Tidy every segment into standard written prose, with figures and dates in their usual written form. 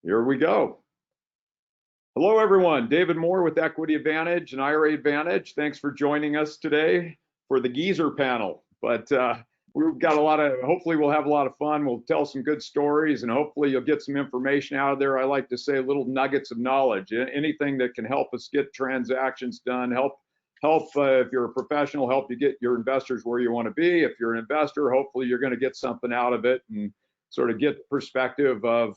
Here we go. Hello, everyone. David Moore with Equity Advantage and IRA Advantage. Thanks for joining us today for the Geezer panel. But we've got hopefully we'll have a lot of fun. We'll tell some good stories, and hopefully you'll get some information out of there. I like to say little nuggets of knowledge, anything that can help us get transactions done, help if you're a professional, help you get your investors where you want to be. If you're an investor, hopefully you're going to get something out of it and sort of get perspective of,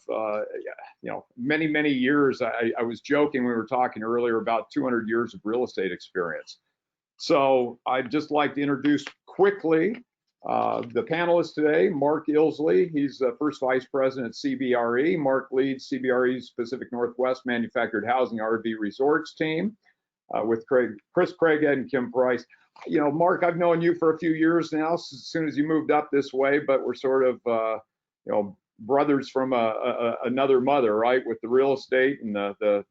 many years. I was joking, we were talking earlier about 200 years of real estate experience. So I'd just like to introduce quickly the panelists today. Mark Illsley, he's the first vice president at CBRE. Mark leads CBRE's Pacific Northwest Manufactured Housing RV Resorts team with Chris Craighead and Kim Price. Mark, I've known you for a few years now, as soon as you moved up this way, but we're sort of brothers from another mother, right? With the real estate and the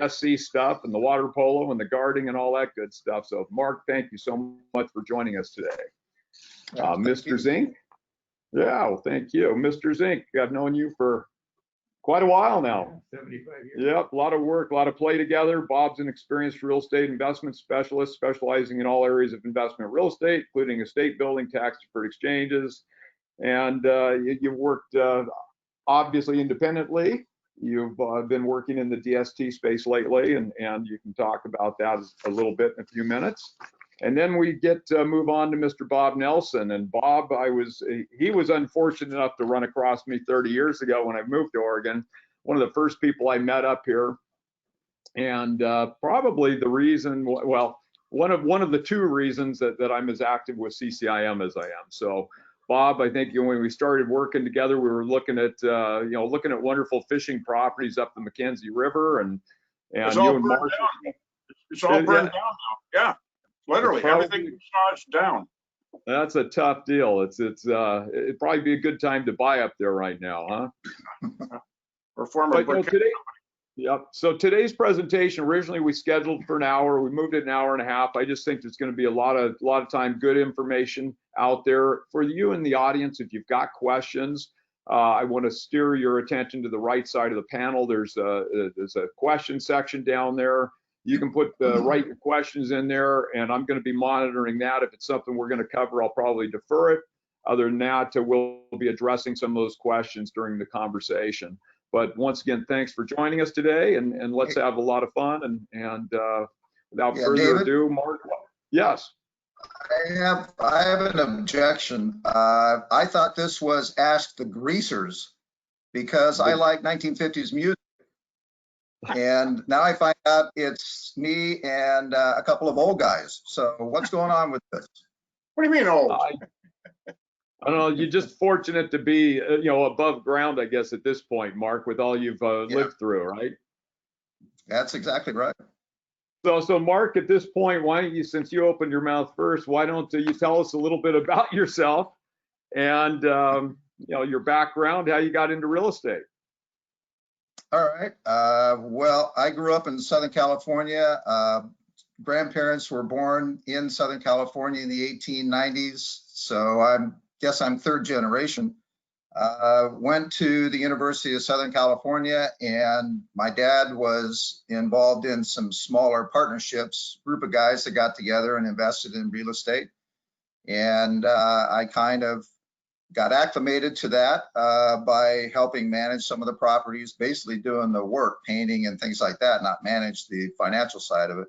SC stuff and the water polo and the gardening and all that good stuff. So Mark, thank you so much for joining us today. Mr. Zink. Yeah, well, thank you. Mr. Zink, I've known you for quite a while now. 75 years. Yep, a lot of work, a lot of play together. Bob's an experienced real estate investment specialist, specializing in all areas of investment real estate, including estate building, tax deferred exchanges. And you've worked obviously independently. You've been working in the DST space lately, and you can talk about that a little bit in a few minutes. And then we get to move on to Mr. Bob Nelson. And Bob, he was unfortunate enough to run across me 30 years ago when I moved to Oregon. One of the first people I met up here, and probably the reason, well, one of the two reasons that I'm as active with CCIM as I am. So Bob, I think when we started working together, we were looking at wonderful fishing properties up the Mackenzie River, and it's you all and burned Mark. down. It's all burned down now. Yeah, literally everything charged down. That's a tough deal. It'd probably be a good time to buy up there right now, huh? Or former. Yep. So today's presentation, originally we scheduled for an hour. We moved it an hour and a half. I just think there's going to be a lot of time, good information out there for you in the audience. If you've got questions, I want to steer your attention to the right side of the panel. There's a question section down there. You can write your questions in there, and I'm going to be monitoring that. If it's something we're going to cover, I'll probably defer it. Other than that, we'll be addressing some of those questions during the conversation. But once again, thanks for joining us today, and let's have a lot of fun. And without further ado, Mark. Yes. I have an objection. I thought this was Ask the Greasers because I like 1950s music. And now I find out it's me and a couple of old guys. So what's going on with this? What do you mean old? I don't know. You're just fortunate to be, above ground, I guess, at this point, Mark, with all you've lived through, right? That's exactly right. So Mark, at this point, why don't you, since you opened your mouth first, why don't you tell us a little bit about yourself and your background, how you got into real estate? All right. Well, I grew up in Southern California. Grandparents were born in Southern California in the 1890s, so I guess I'm third generation. Went to the University of Southern California, and my dad was involved in some smaller partnerships, group of guys that got together and invested in real estate. And I kind of got acclimated to that by helping manage some of the properties, basically doing the work, painting and things like that, not manage the financial side of it.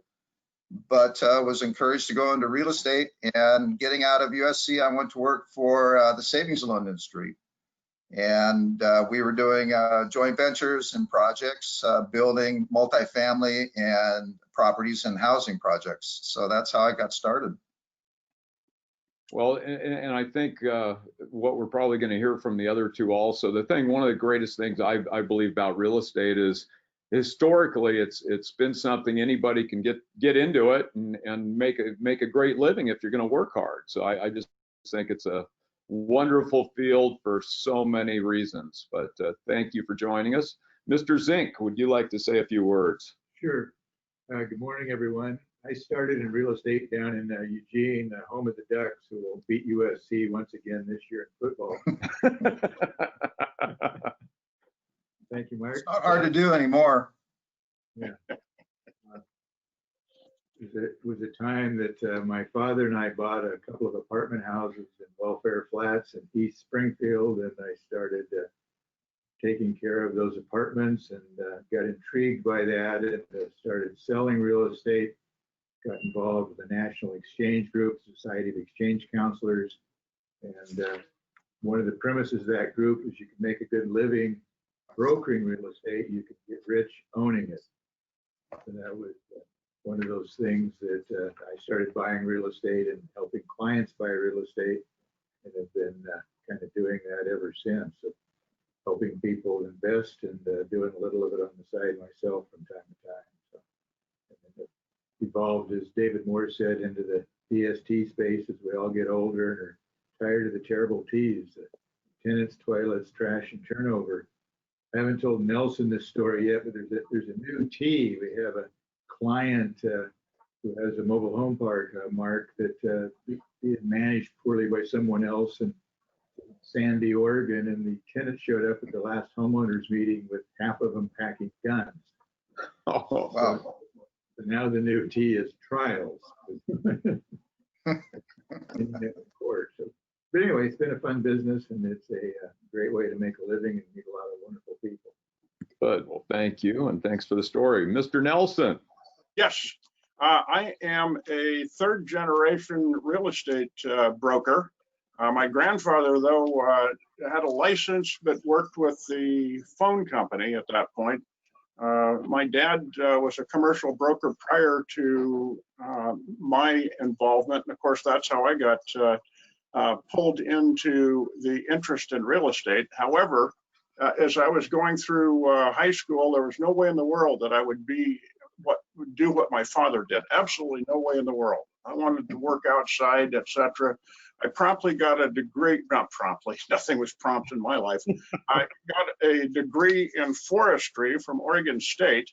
But was encouraged to go into real estate, and getting out of USC, I went to work for the savings loan industry. And we were doing joint ventures and projects, building multifamily and properties and housing projects. So that's how I got started. Well, and I think what we're probably going to hear from the other two also, one of the greatest things I believe about real estate is historically it's been something anybody can get into it and make a great living if you're going to work hard. So I just think it's a wonderful field for so many reasons. But thank you for joining us. Mr. Zink, would you like to say a few words? Sure. Good morning, everyone. I started in real estate down in Eugene, home of the Ducks, who will beat USC once again this year in football. Thank you, Mark. It's not hard to do anymore. Yeah. It was a time that my father and I bought a couple of apartment houses in welfare flats in East Springfield, and I started taking care of those apartments and got intrigued by that and started selling real estate, got involved with the National Exchange Group, Society of Exchange Counselors. And one of the premises of that group is you can make a good living brokering real estate, you can get rich owning it. And that was one of those things that I started buying real estate and helping clients buy real estate, and have been kind of doing that ever since. So helping people invest and doing a little of it on the side myself from time to time. So, and then it evolved, as David Moore said, into the DST space as we all get older and are tired of the terrible T's, tenants, toilets, trash, and turnover. I haven't told Nelson this story yet, but there's a new T. We have a client who has a mobile home park, Mark, that he had managed poorly by someone else in Sandy, Oregon, and the tenant showed up at the last homeowners meeting with half of them packing guns. Oh, Wow. So now the new T is trials in court. So, but anyway, it's been a fun business, and it's a great way to make a living and meet a lot of wonderful people. good. Well, thank you, and thanks for the story. Mr. Nelson. Yes, I am a third generation real estate broker. My grandfather, though, had a license but worked with the phone company at that point. My dad was a commercial broker prior to my involvement. And of course, that's how I got pulled into the interest in real estate. However, as I was going through high school, there was no way in the world that I would do what my father did. Absolutely no way in the world. I wanted to work outside, etc. I promptly got a degree, not promptly, nothing was prompt in my life. I got a degree in forestry from Oregon State,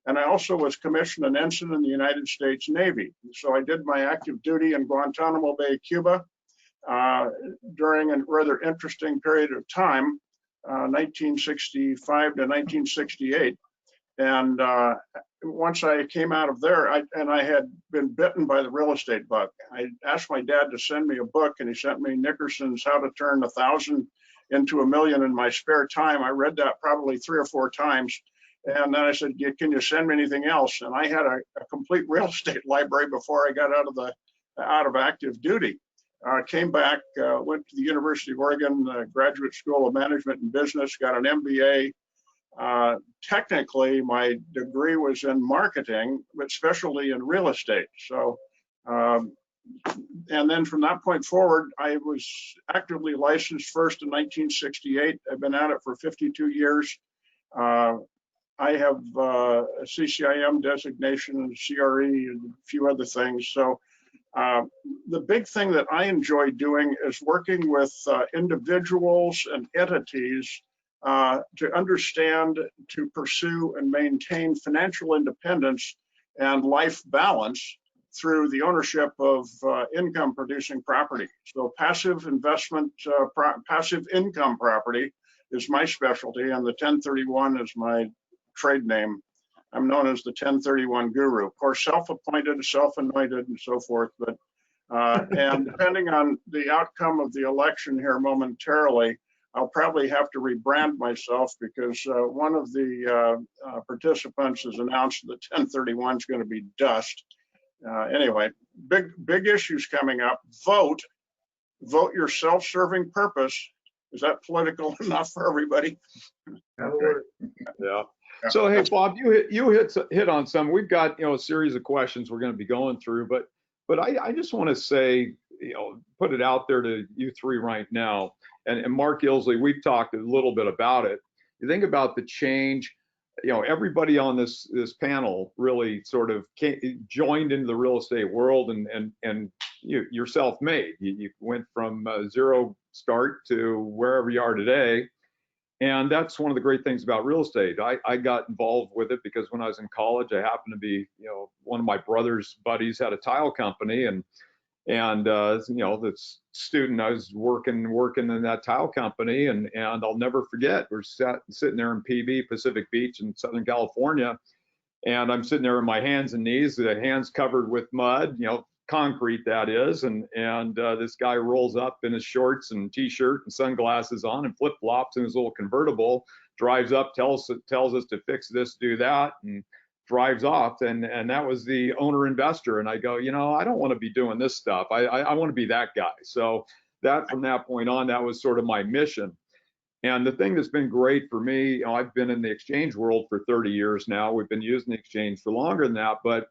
and I also was commissioned an ensign in the United States Navy. So I did my active duty in Guantanamo Bay, Cuba, during a rather interesting period of time, 1965 to 1968. And once I came out of there, I had been bitten by the real estate bug. I asked my dad to send me a book, and he sent me Nickerson's How to Turn 1,000 into $1 Million in my spare time. I read that probably 3 or 4 times. And then I said, can you send me anything else? And I had a complete real estate library before I got out of active duty. Came back, went to the University of Oregon Graduate School of Management and Business, got an MBA. Technically, my degree was in marketing, but specialty in real estate. So, and then from that point forward, I was actively licensed first in 1968. I've been at it for 52 years. I have a CCIM designation and CRE and a few other things. So the big thing that I enjoy doing is working with individuals and entities to understand, to pursue and maintain financial independence and life balance through the ownership of income producing property. So passive investment, passive income property is my specialty, and the 1031 is my trade name. I'm known as the 1031 guru. Of course, self-appointed, self-anointed, and so forth. But and depending on the outcome of the election here momentarily, I'll probably have to rebrand myself, because one of the participants has announced that 1031 is going to be dust. Anyway, big issues coming up. Vote your self-serving purpose. Is that political enough for everybody? Yeah. So, hey, Bob, you hit on some. We've got, a series of questions we're going to be going through, but I just want to say, put it out there to you three right now. And Mark Illsley, we've talked a little bit about it. You think about the change, everybody on this panel really sort of joined into the real estate world, and you're self-made. You went from zero start to wherever you are today. And that's one of the great things about real estate. I got involved with it because when I was in college, I happened to be, one of my brother's buddies had a tile company, and And you know, this student, I was working in that tile company, and I'll never forget, we're sitting there in PB, Pacific Beach in Southern California, and I'm sitting there on my hands and knees, the hands covered with mud, you know, concrete that is, and this guy rolls up in his shorts and t-shirt and sunglasses on and flip-flops in his little convertible, drives up, tells us to fix this, do that, and drives off. And that was the owner investor. And I go, you know, I don't want to be doing this stuff. I want to be that guy. So that, from that point on, that was sort of my mission. And the thing that's been great for me, you know, I've been in the exchange world for 30 years now. We've been using the exchange for longer than that, but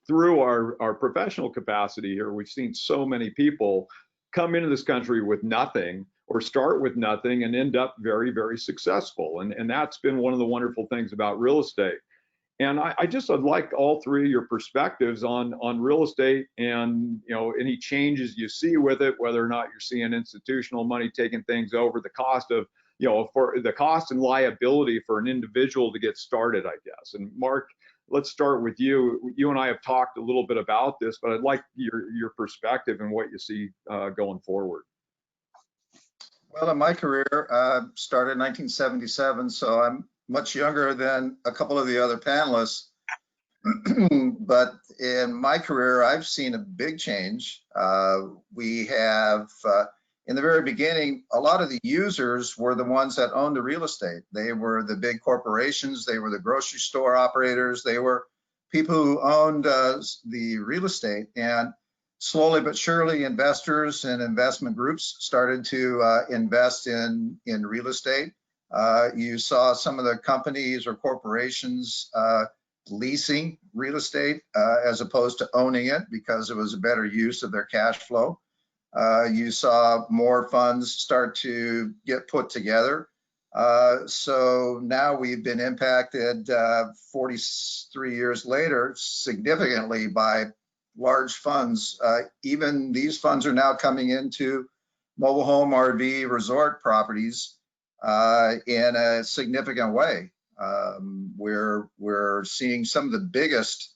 through our professional capacity here, we've seen so many people come into this country with nothing, or start with nothing and end up very, very successful. And that's been one of the wonderful things about real estate. And I'd like all three of your perspectives on real estate, and, you know, any changes you see with it, whether or not you're seeing institutional money taking things over, the cost of, you know, for the cost and liability for an individual to get started, I guess. And Mark, let's start with you. You and I have talked a little bit about this, but I'd like your perspective and what you see going forward. Well, in my career, started in 1977, so I'm much younger than a couple of the other panelists. But in my career, I've seen a big change. We have, in the very beginning, a lot of the users were the ones that owned the real estate. They were the big corporations, they were the grocery store operators, they were people who owned the real estate. And slowly but surely, investors and investment groups started to invest in real estate. You saw some of the companies or corporations leasing real estate as opposed to owning it, because it was a better use of their cash flow. You saw more funds start to get put together. So now we've been impacted 43 years later significantly by large funds. Even these funds are now coming into mobile home, RV, resort properties in a significant way. We're seeing some of the biggest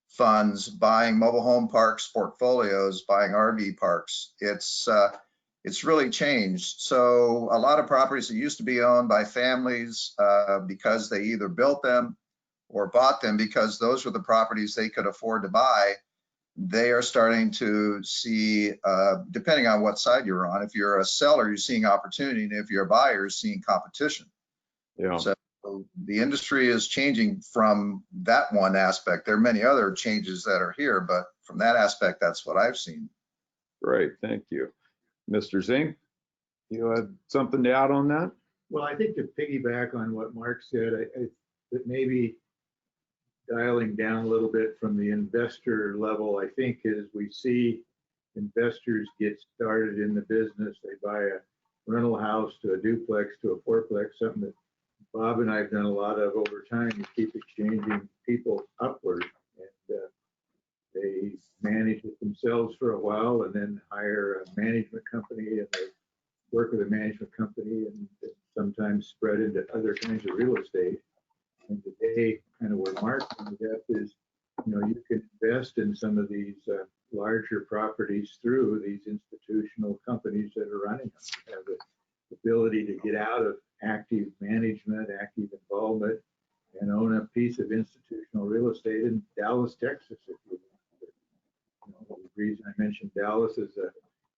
funds buying mobile home parks portfolios, buying RV parks. It's really changed. So a lot of properties that used to be owned by families because they either built them or bought them because those were the properties they could afford to buy, they are starting to see, depending on what side you're on, if you're a seller, you're seeing opportunity, and if you're a buyer, you're seeing competition. Yeah. So the industry is changing from that one aspect. There are many other changes that are here, but from that aspect, that's what I've seen. Great, thank you. Mr. Zink, you have something to add on that? Well, I think to piggyback on what Mark said, that maybe dialing down a little bit from the investor level, I think as we see investors get started in the business, they buy a rental house to a duplex to a fourplex, something that Bob and I have done a lot of over time. You keep exchanging people upward, and they manage it themselves for a while and then hire a management company, and they work with a management company and sometimes spread into other kinds of real estate. And today, kind of where Mark comes up is, you know, you can invest in some of these larger properties through these institutional companies that are running them. You have the ability to get out of active management, active involvement, and own a piece of institutional real estate in Dallas, Texas, if you want. You know, the reason I mentioned Dallas is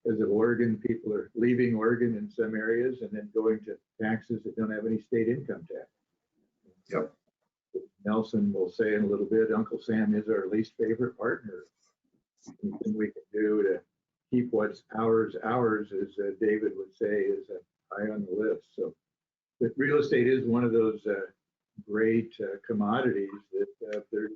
because of Oregon, people are leaving Oregon in some areas and then going to taxes that don't have any state income tax. Yep. Nelson will say in a little bit, Uncle Sam is our least favorite partner. Anything we can do to keep what's ours, as David would say, is high on the list. So, but real estate is one of those great commodities that there's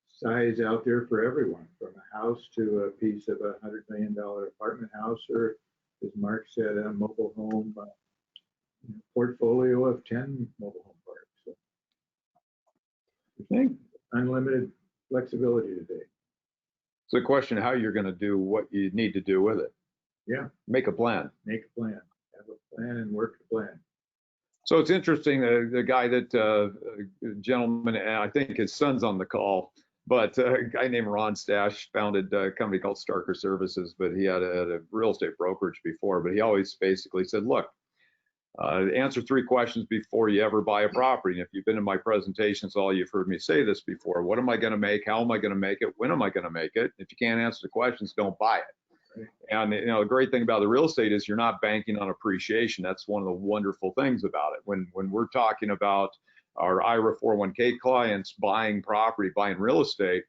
size out there for everyone, from a house to a piece of $100 million apartment house, or as Mark said, a mobile home portfolio of 10 mobile home parks. So, unlimited flexibility today. It's a question of how you're going to do what you need to do with it. Yeah. Make a plan. Make a plan. Have a plan and work the plan. So it's interesting, the guy that gentleman, and I think his son's on the call, But a guy named Ron Stash founded a company called Starker Services, but he had a real estate brokerage before. But he always basically said, look, answer 3 questions before you ever buy a property. And if you've been in my presentations, all you've heard me say this before. What am I going to make? How am I going to make it? When am I going to make it? If you can't answer the questions, don't buy it. And the great thing about the real estate is you're not banking on appreciation. That's one of the wonderful things about it. When we're talking about our IRA 401k clients buying property, buying real estate,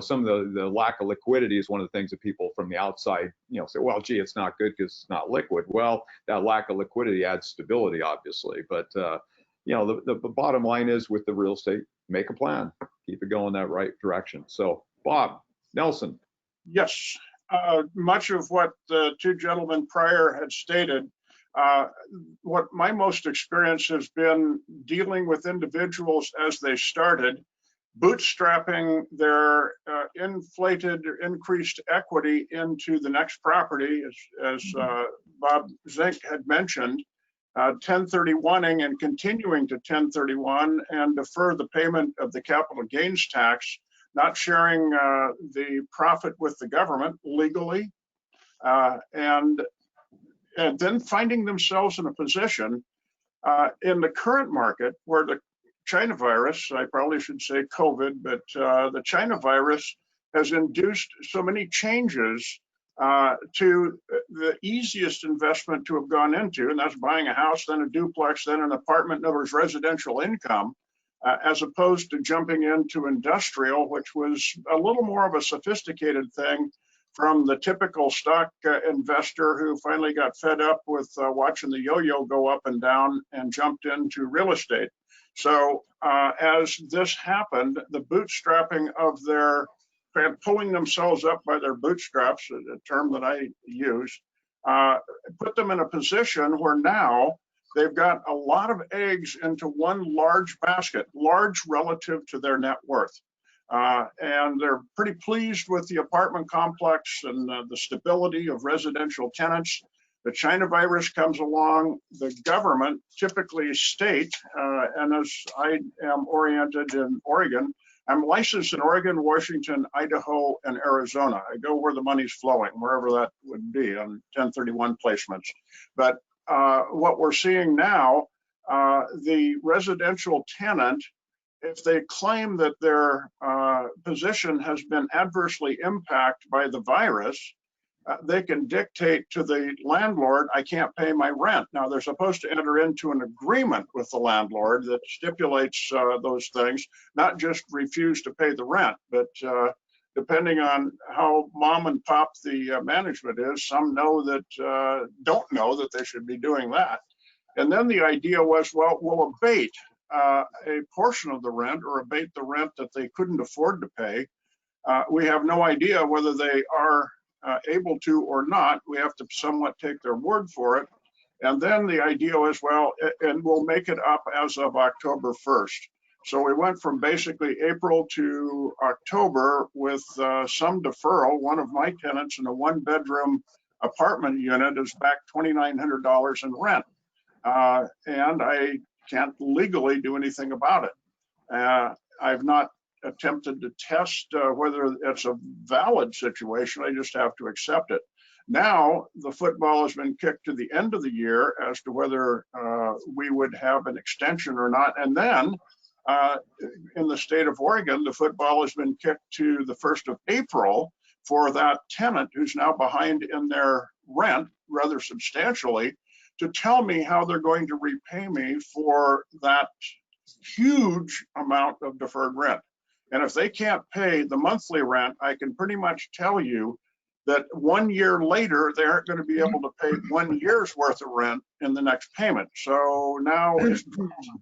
some of the lack of liquidity is one of the things that people from the outside, say, well, gee, it's not good because it's not liquid. Well, that lack of liquidity adds stability, obviously. But, the bottom line is with the real estate, make a plan, keep it going that right direction. So, Bob, Nelson. Yes, much of what the 2 gentlemen prior had stated, what my most experience has been dealing with individuals as they started, bootstrapping their inflated or increased equity into the next property, as Bob Zink had mentioned, 1031ing and continuing to 1031 and defer the payment of the capital gains tax, not sharing the profit with the government legally, and then finding themselves in a position in the current market where the China virus, I probably should say COVID, but the China virus has induced so many changes to the easiest investment to have gone into, and that's buying a house, then a duplex, then an apartment, in other words, residential income, as opposed to jumping into industrial, which was a little more of a sophisticated thing from the typical stock investor who finally got fed up with watching the yo-yo go up and down and jumped into real estate. So as this happened, the bootstrapping of their, pulling themselves up by their bootstraps, a term that I use, put them in a position where now they've got a lot of eggs into one large basket, large relative to their net worth. And they're pretty pleased with the apartment complex and the stability of residential tenants. The China virus comes along, the government, typically state, and as I am oriented in Oregon, I'm licensed in Oregon, Washington, Idaho, and Arizona. I go where the money's flowing, wherever that would be on 1031 placements. But what we're seeing now, the residential tenant, if they claim that their position has been adversely impacted by the virus, they can dictate to the landlord, I can't pay my rent. Now, they're supposed to enter into an agreement with the landlord that stipulates those things, not just refuse to pay the rent, but depending on how mom and pop the management is, some know that don't know that they should be doing that. And then the idea was, well, we'll abate a portion of the rent or abate the rent that they couldn't afford to pay. We have no idea whether they are able to or not. We have to somewhat take their word for it. And then the idea was, well, and we'll make it up as of October 1st. So we went from basically April to October with some deferral. One of my tenants in a 1-bedroom apartment unit is back $2,900 in rent. And I can't legally do anything about it. I've not attempted to test whether it's a valid situation. I just have to accept it. Now the football has been kicked to the end of the year as to whether we would have an extension or not. And then in the state of Oregon, the football has been kicked to the 1st of April for that tenant who's now behind in their rent rather substantially to tell me how they're going to repay me for that huge amount of deferred rent. And if they can't pay the monthly rent, I can pretty much tell you that 1 year later, they aren't going to be able to pay 1 year's worth of rent in the next payment. So now it's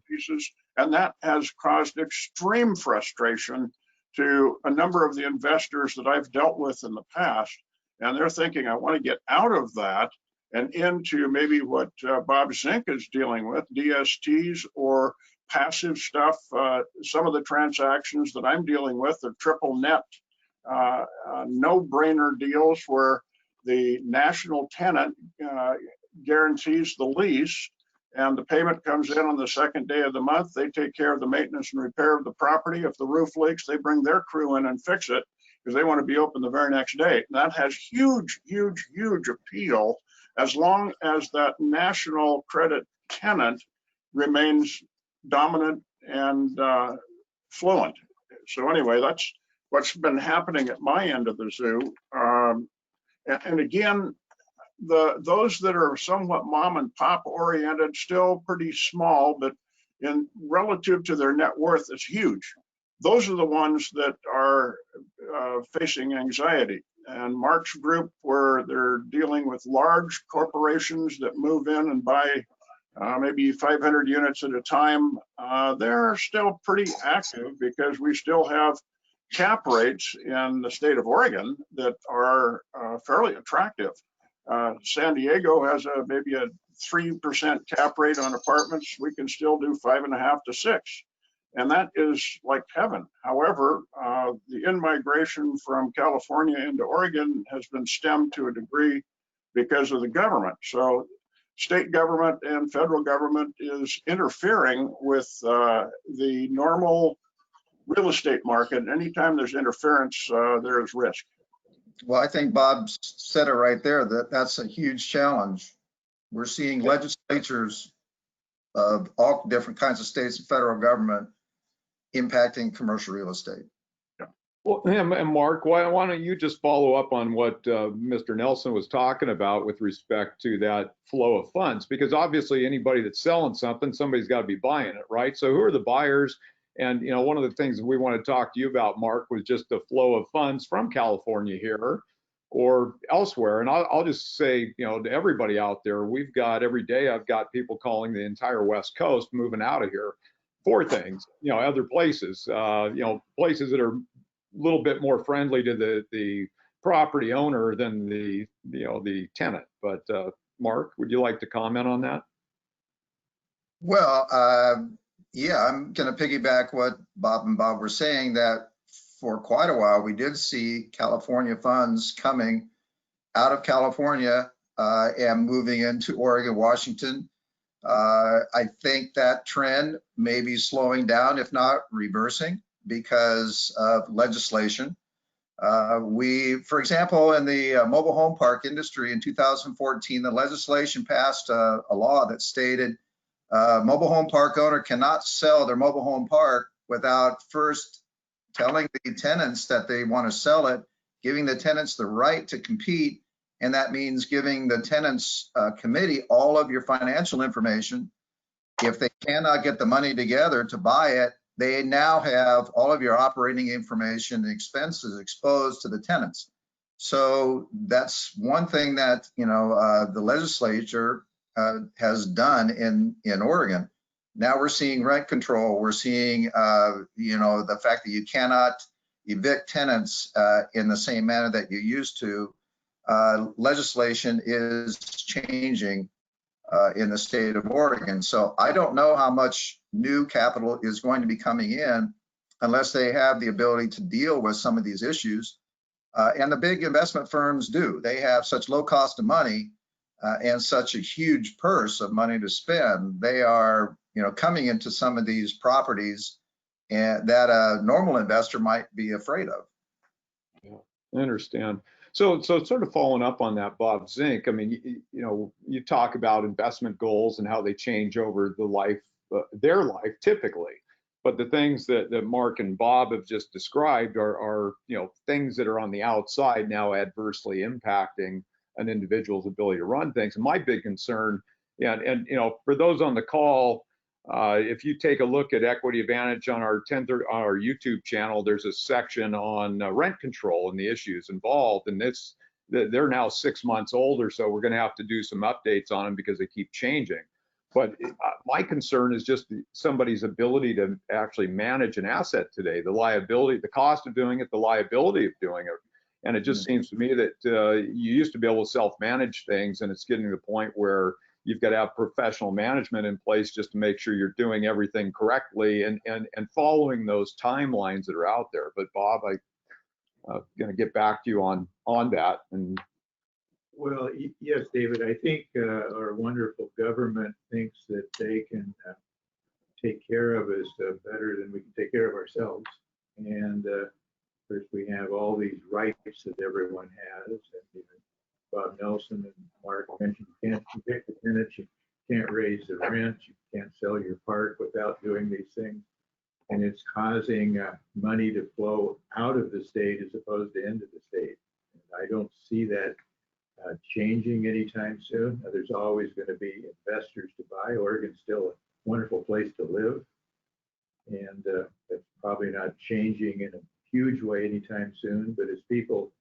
pieces, and that has caused extreme frustration to a number of the investors that I've dealt with in the past. And they're thinking, I want to get out of that and into maybe what Bob Zink is dealing with, DSTs or passive stuff. Some of the transactions that I'm dealing with are triple net, no-brainer deals where the national tenant guarantees the lease and the payment comes in on the second day of the month. They take care of the maintenance and repair of the property. If the roof leaks, they bring their crew in and fix it because they want to be open the very next day. That has huge, huge, huge appeal as long as that national credit tenant remains dominant and fluent. So anyway, that's what's been happening at my end of the zoo. And again, those that are somewhat mom and pop oriented, still pretty small, but in relative to their net worth, it's huge. Those are the ones that are facing anxiety. And Mark's group, where they're dealing with large corporations that move in and buy maybe 500 units at a time, they're still pretty active because we still have cap rates in the state of Oregon that are fairly attractive. San Diego has maybe a 3% cap rate on apartments. We can still do 5.5 to 6. And that is like heaven. However, the in-migration from California into Oregon has been stemmed to a degree because of the government. So state government and federal government is interfering with the normal real estate market. Anytime there's interference, there is risk. Well, I think Bob said it right there, that's a huge challenge. We're seeing legislatures of all different kinds of states and federal government impacting commercial real estate. Well, and Mark, why don't you just follow up on what Mr. Nelson was talking about with respect to that flow of funds? Because obviously anybody that's selling something, somebody's got to be buying it, right? So who are the buyers? And, you know, one of the things that we want to talk to you about, Mark, was just the flow of funds from California here or elsewhere. And I'll just say, you know, to everybody out there, we've got every day, I've got people calling the entire West Coast moving out of here for things, you know, other places, you know, places that are a little bit more friendly to the property owner than the, you know, the tenant. But Mark, would you like to comment on that? Well, yeah, I'm going to piggyback what Bob and Bob were saying, that for quite a while, we did see California funds coming out of California and moving into Oregon, Washington. I think that trend may be slowing down, if not reversing, because of legislation. For example, in the mobile home park industry in 2014, the legislation passed a law that stated mobile home park owner cannot sell their mobile home park without first telling the tenants that they want to sell it, giving the tenants the right to compete. And that means giving the tenants committee all of your financial information. If they cannot get the money together to buy it, they now have all of your operating information and expenses exposed to the tenants. So that's one thing that, you know, the legislature has done in Oregon. Now we're seeing rent control. We're seeing, you know, the fact that you cannot evict tenants in the same manner that you used to. Legislation is changing in the state of Oregon. So I don't know how much new capital is going to be coming in unless they have the ability to deal with some of these issues. And the big investment firms do. They have such low cost of money and such a huge purse of money to spend. They are, you know, coming into some of these properties and that a normal investor might be afraid of. Yeah, I understand. So sort of following up on that, Bob, Zink, I mean, you know, you talk about investment goals and how they change over the life, their life typically. But the things that Mark and Bob have just described are, you know, things that are on the outside now adversely impacting an individual's ability to run things. And my big concern, and you know, for those on the call, if you take a look at Equity Advantage on our YouTube channel, there's a section on rent control and the issues involved. And they're now 6 months older, so we're going to have to do some updates on them because they keep changing. But my concern is just somebody's ability to actually manage an asset today, the liability, the cost of doing it, the liability of doing it. And it just seems to me that you used to be able to self-manage things, and it's getting to the point where you've got to have professional management in place just to make sure you're doing everything correctly and following those timelines that are out there. But Bob, I'm going to get back to you on that. And Well, yes, David, I think our wonderful government thinks that they can take care of us better than we can take care of ourselves. And of course, we have all these rights that everyone has. And even Bob Nelson and Mark mentioned you can't evict the tenants, you can't raise the rent, you can't sell your park without doing these things. And it's causing money to flow out of the state as opposed to into the state. And I don't see that changing anytime soon. There's always going to be investors to buy. Oregon's still a wonderful place to live. And it's probably not changing in a huge way anytime soon. But as people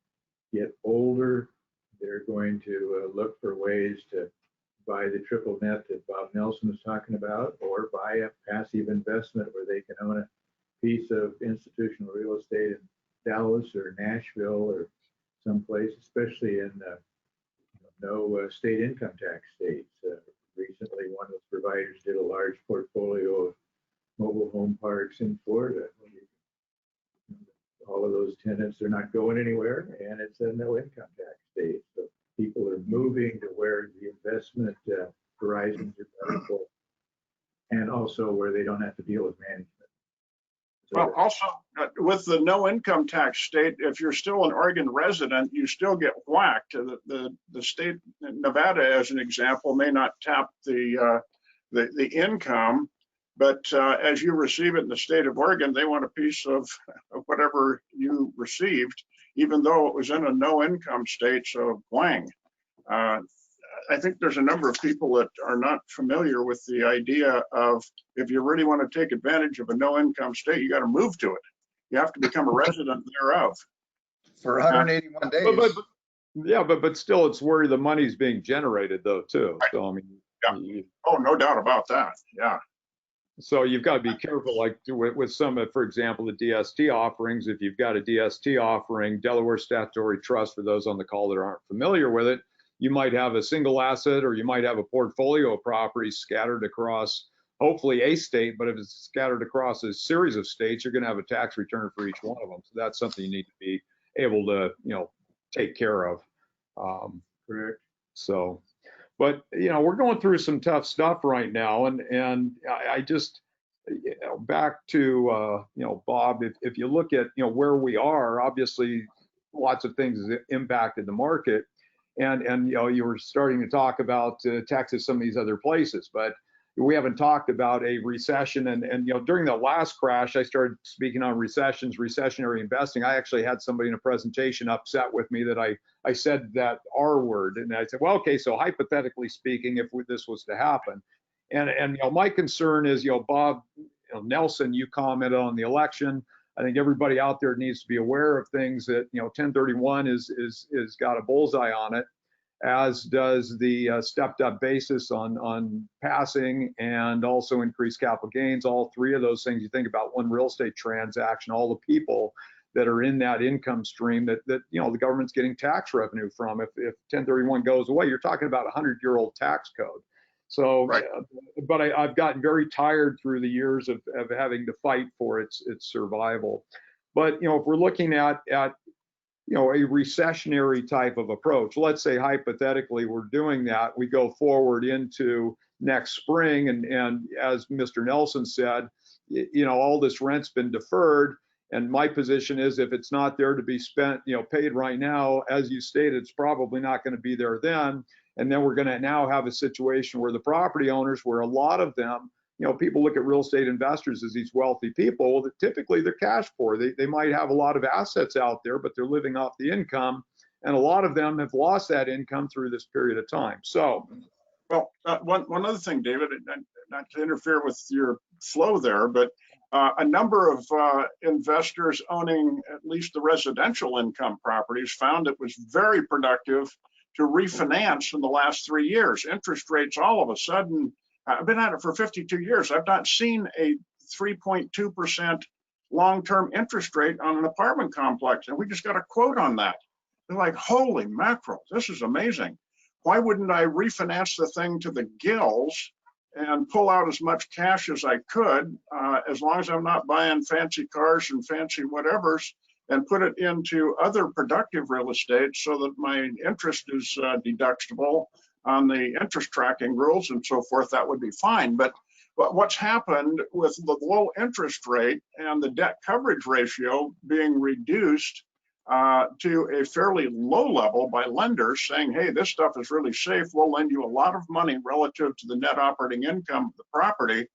get older, they're going to look for ways to buy the triple net that Bob Nelson was talking about, or buy a passive investment where they can own a piece of institutional real estate in Dallas or Nashville or someplace, especially in no state income tax states. Recently, one of those providers did a large portfolio of mobile home parks in Florida. All of those tenants are not going anywhere, and it's a no income tax state. So people are moving to where the investment horizons are better, and also where they don't have to deal with management. So Well, also with the no income tax state, if you're still an Oregon resident, you still get whacked. The state, Nevada, as an example, may not tap the income, but as you receive it in the state of Oregon, they want a piece of whatever you received, even though it was in a no income state. So whang. I think there's a number of people that are not familiar with the idea of, if you really want to take advantage of a no income state, you got to move to it. You have to become a resident thereof. For 181 days. But still, it's where the money's being generated, though, too. So I mean, Oh, no doubt about that. Yeah. So you've got to be careful, like with some, for example, the DST offerings. If you've got a DST offering, Delaware Statutory Trust, for those on the call that aren't familiar with it, you might have a single asset, or you might have a portfolio of properties scattered across, hopefully a state, but if it's scattered across a series of states, you're going to have a tax return for each one of them. So that's something you need to be able to, take care of. correct. So, but, we're going through some tough stuff right now. And I just, back to, Bob, if you look at, where we are, obviously lots of things have impacted the market. And you were starting to talk about Texas, some of these other places, but we haven't talked about a recession. And during the last crash, I started speaking on recessions, recessionary investing. I actually had somebody in a presentation upset with me that I said that R word. And I said, well, okay, so hypothetically speaking, if this was to happen. And my concern is, Bob Nelson, you commented on the election. I think everybody out there needs to be aware of things that, 1031 is got a bullseye on it, as does the stepped up basis on passing, and also increased capital gains. All three of those things, you think about one real estate transaction, all the people that are in that income stream that the government's getting tax revenue from. If 1031 goes away, you're talking about a 100-year-old tax code. So, right. But I've gotten very tired through the years of having to fight for its survival. But, if we're looking at a recessionary type of approach, let's say hypothetically we're doing that, we go forward into next spring, and as Mr. Nelson said, all this rent's been deferred. And my position is, if it's not there to be spent, paid right now, as you stated, it's probably not going to be there then. And then we're going to now have a situation where the property owners, where a lot of them, people look at real estate investors as these wealthy people that typically they're cash poor. They might have a lot of assets out there, but they're living off the income. And a lot of them have lost that income through this period of time. So, well, one other thing, David, not to interfere with your flow there, but a number of investors owning at least the residential income properties found it was very productive to refinance in the last 3 years. Interest rates all of a sudden, I've been at it for 52 years. I've not seen a 3.2% long-term interest rate on an apartment complex. And we just got a quote on that. They're like, holy mackerel, this is amazing. Why wouldn't I refinance the thing to the gills and pull out as much cash as I could, as long as I'm not buying fancy cars and fancy whatevers, and put it into other productive real estate so that my interest is deductible on the interest tracking rules and so forth, that would be fine. But what's happened with the low interest rate and the debt coverage ratio being reduced to a fairly low level by lenders saying, hey, this stuff is really safe. We'll lend you a lot of money relative to the net operating income of the property.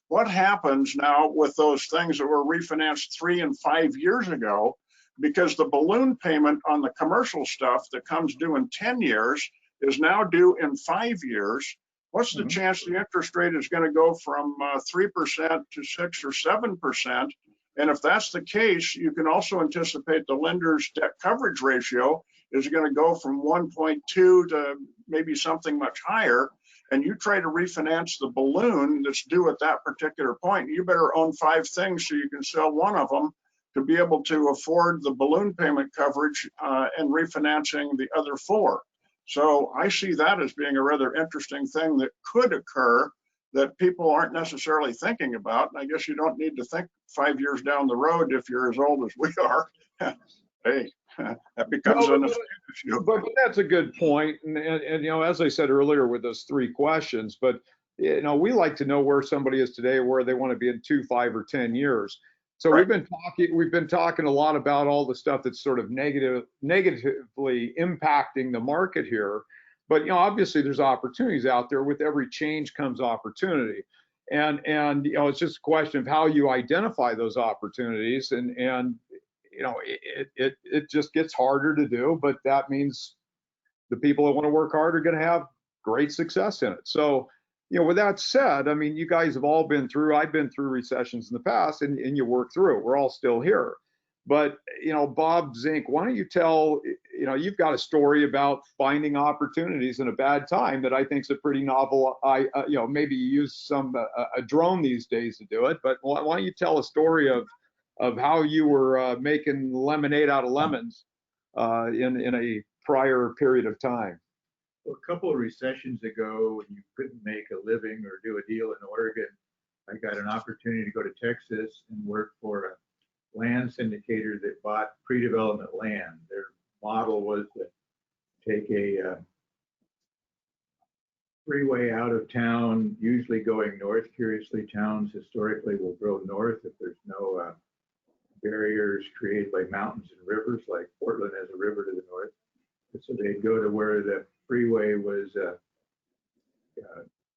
What happens now with those things that were refinanced 3 and 5 years ago? Because the balloon payment on the commercial stuff that comes due in 10 years is now due in 5 years. What's the chance the interest rate is going to go from 3% to 6 or 7%? And if that's the case, you can also anticipate the lender's debt coverage ratio is going to go from 1.2 to maybe something much higher. And you try to refinance the balloon that's due at that particular point, you better own 5 things so you can sell one of them to be able to afford the balloon payment coverage and refinancing the other 4. So I see that as being a rather interesting thing that could occur that people aren't necessarily thinking about. And I guess you don't need to think 5 years down the road if you're as old as we are. Hey, that becomes an issue. But that's a good point. And, you know, as I said earlier with those 3 questions, but, you know, we like to know where somebody is today, where they want to be in 2, 5, or 10 years. So right. we've been talking a lot about all the stuff that's sort of negatively impacting the market here. But, you know, obviously there's opportunities out there. With every change comes opportunity. And you know, it's just a question of how you identify those opportunities. And you know, it just gets harder to do, but that means the people that want to work hard are going to have great success in it. So, you know, with that said, I mean, you guys have all been through, I've been through recessions in the past, and you work through it. We're all still here. But, you know, Bob Zink, why don't you tell, you know, you've got a story about finding opportunities in a bad time that I think is a pretty novel, you know, maybe you use a drone these days to do it, but why don't you tell a story of how you were making lemonade out of lemons in a prior period of time? Well, a couple of recessions ago, when you couldn't make a living or do a deal in Oregon, I got an opportunity to go to Texas and work for a land syndicator that bought pre-development land. Their model was to take a freeway out of town, usually going north. Curiously, towns historically will grow north if there's no barriers created by mountains and rivers, like Portland has a river to the north. So they'd go to where the freeway was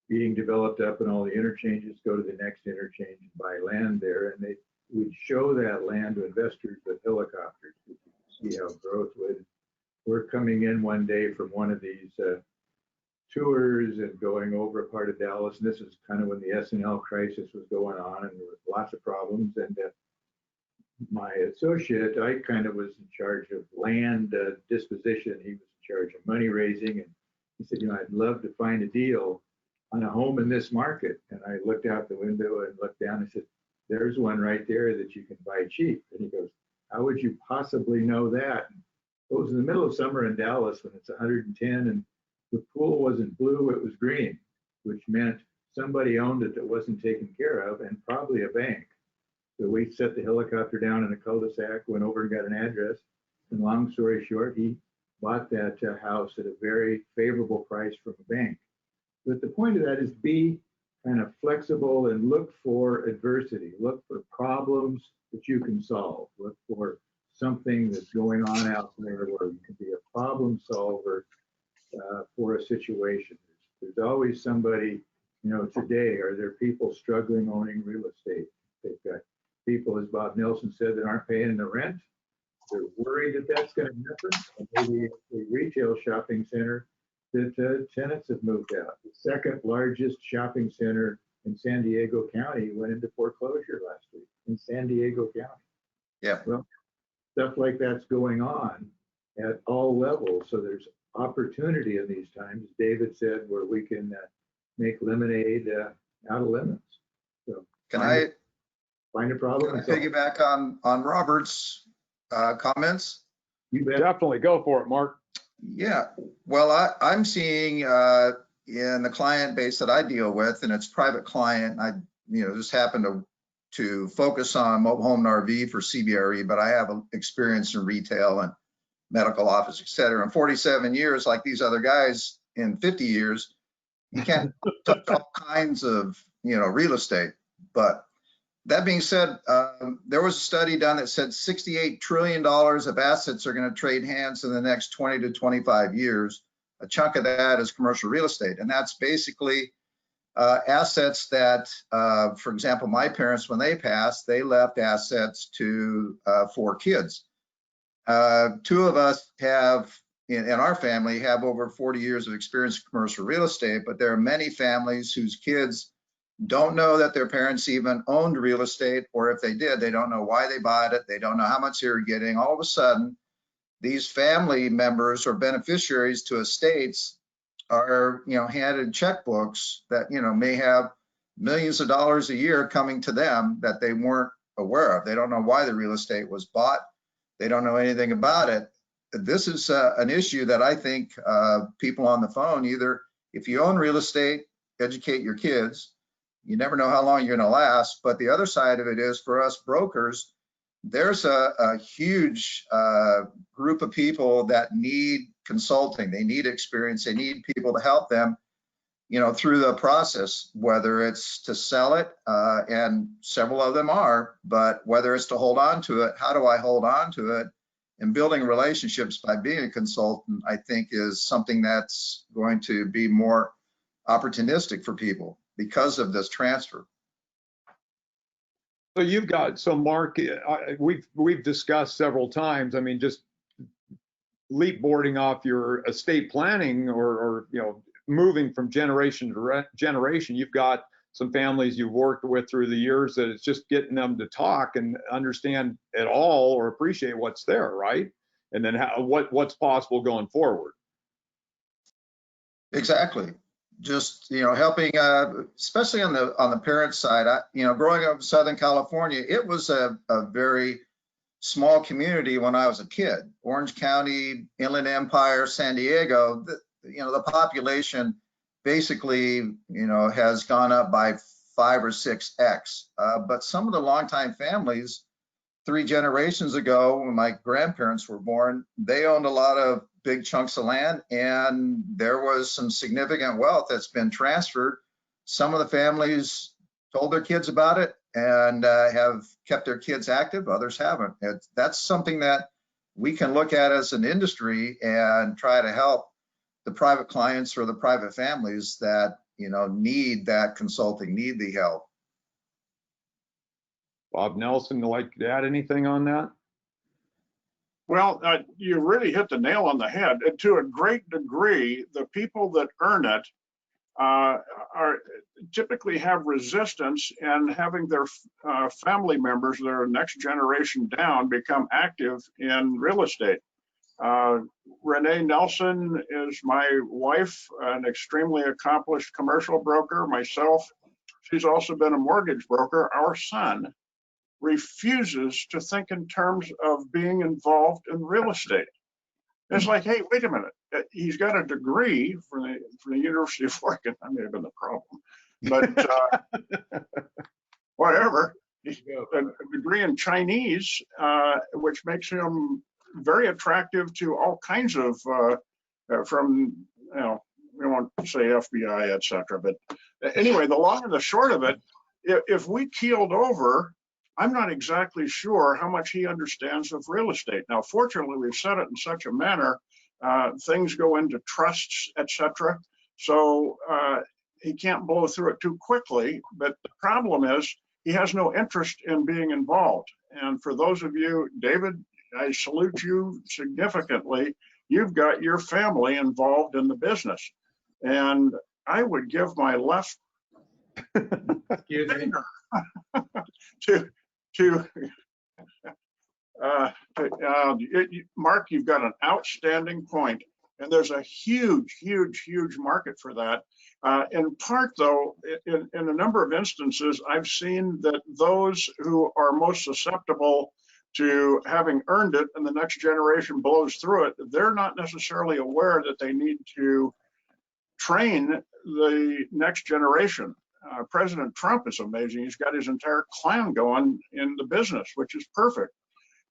being developed up and all the interchanges, go to the next interchange and buy land there. And they would show that land to investors with helicopters. You can see how growth would. We're coming in one day from one of these tours and going over a part of Dallas. And this is kind of when the S&L crisis was going on, and there was lots of problems. And my associate, I kind of was in charge of land disposition. He was in charge of money raising. And he said, you know, I'd love to find a deal on a home in this market. And I looked out the window and looked down and said, there's one right there that you can buy cheap. And he goes, how would you possibly know that? And it was in the middle of summer in Dallas when it's 110 and the pool wasn't blue, it was green, which meant somebody owned it that wasn't taken care of, and probably a bank. So we set the helicopter down in a cul-de-sac, went over and got an address. And long story short, he bought that house at a very favorable price from a bank. But the point of that is be kind of flexible and look for adversity. Look for problems that you can solve. Look for something that's going on out there where you can be a problem solver for a situation. There's always somebody, you know, today, are there people struggling owning real estate? They've got people, as Bob Nelson said, that aren't paying the rent. They're worried that that's going to happen. Maybe a retail shopping center that tenants have moved out. The second largest shopping center in San Diego County went into foreclosure last week in San Diego County. Yeah. Well, stuff like that's going on at all levels. So there's opportunity in these times, as David said, where we can make lemonade out of lemons. So Can I find a problem? piggyback on Robert's comments? You bet. Definitely go for it, Mark. Yeah, well, I'm seeing in the client base that I deal with, and it's private client, I just happen to to focus on mobile home and RV for CBRE, but I have experience in retail and medical office, et cetera. In 47 years, like these other guys in 50 years, you can't touch all kinds of, real estate. But that being said, there was a study done that said $68 trillion of assets are going to trade hands in the next 20 to 25 years. A chunk of that is commercial real estate. And that's basically assets that, for example, my parents, when they passed, they left assets to 4 kids. 2 of us have, in our family, have over 40 years of experience in commercial real estate, but there are many families whose kids don't know that their parents even owned real estate, or if they did, they don't know why they bought it. They don't know how much they were getting. All of a sudden, these family members or beneficiaries to estates are, handed checkbooks that, may have millions of dollars a year coming to them that they weren't aware of. They don't know why the real estate was bought. They don't know anything about it. This is an issue that I think people on the phone, either if you own real estate, educate your kids. You never know how long you're going to last. But the other side of it is, for us brokers, there's a huge group of people that need consulting. They need experience. They need people to help them, through the process, whether it's to sell it, and several of them are, but whether it's to hold on to it, how do I hold on to it? And building relationships by being a consultant, I think, is something that's going to be more opportunistic for people because of this transfer. So Mark, we've discussed several times, I mean, just leapboarding off your estate planning or moving from generation to generation. You've got some families you've worked with through the years that it's just getting them to talk and understand at all or appreciate what's there, right? And then what's possible going forward. Exactly. Just, helping, especially on the parent side. Growing up in Southern California, it was a very small community when I was a kid. Orange County, Inland Empire, San Diego, the population basically, has gone up by 5 or 6x. But some of the longtime families, 3 generations ago, when my grandparents were born, they owned a lot of big chunks of land, and there was some significant wealth that's been transferred. Some of the families told their kids about it and have kept their kids active. Others haven't. That's something that we can look at as an industry and try to help the private clients or the private families that, need that consulting, need the help. Bob Nelson, would like to add anything on that? Well, you really hit the nail on the head. And to a great degree, the people that earn it are typically have resistance in having their family members, their next generation down, become active in real estate. Renee Nelson is my wife, an extremely accomplished commercial broker. Myself, she's also been a mortgage broker. Our son refuses to think in terms of being involved in real estate. It's like, hey, wait a minute. He's got a degree from the University of Oregon. That may have been the problem, but whatever. A degree in Chinese, which makes him very attractive to all kinds of, from, we won't say FBI, et cetera. But anyway, the long and the short of it, if we keeled over, I'm not exactly sure how much he understands of real estate. Now, fortunately, we've set it in such a manner, things go into trusts, et cetera. So he can't blow through it too quickly. But the problem is he has no interest in being involved. And for those of you, David, I salute you significantly. You've got your family involved in the business. And I would give my left finger Mark, you've got an outstanding point, and there's a huge market for that. In part, though, in a number of instances, I've seen that those who are most susceptible to having earned it and the next generation blows through it, they're not necessarily aware that they need to train the next generation. President Trump is amazing. He's got his entire clan going in the business, which is perfect.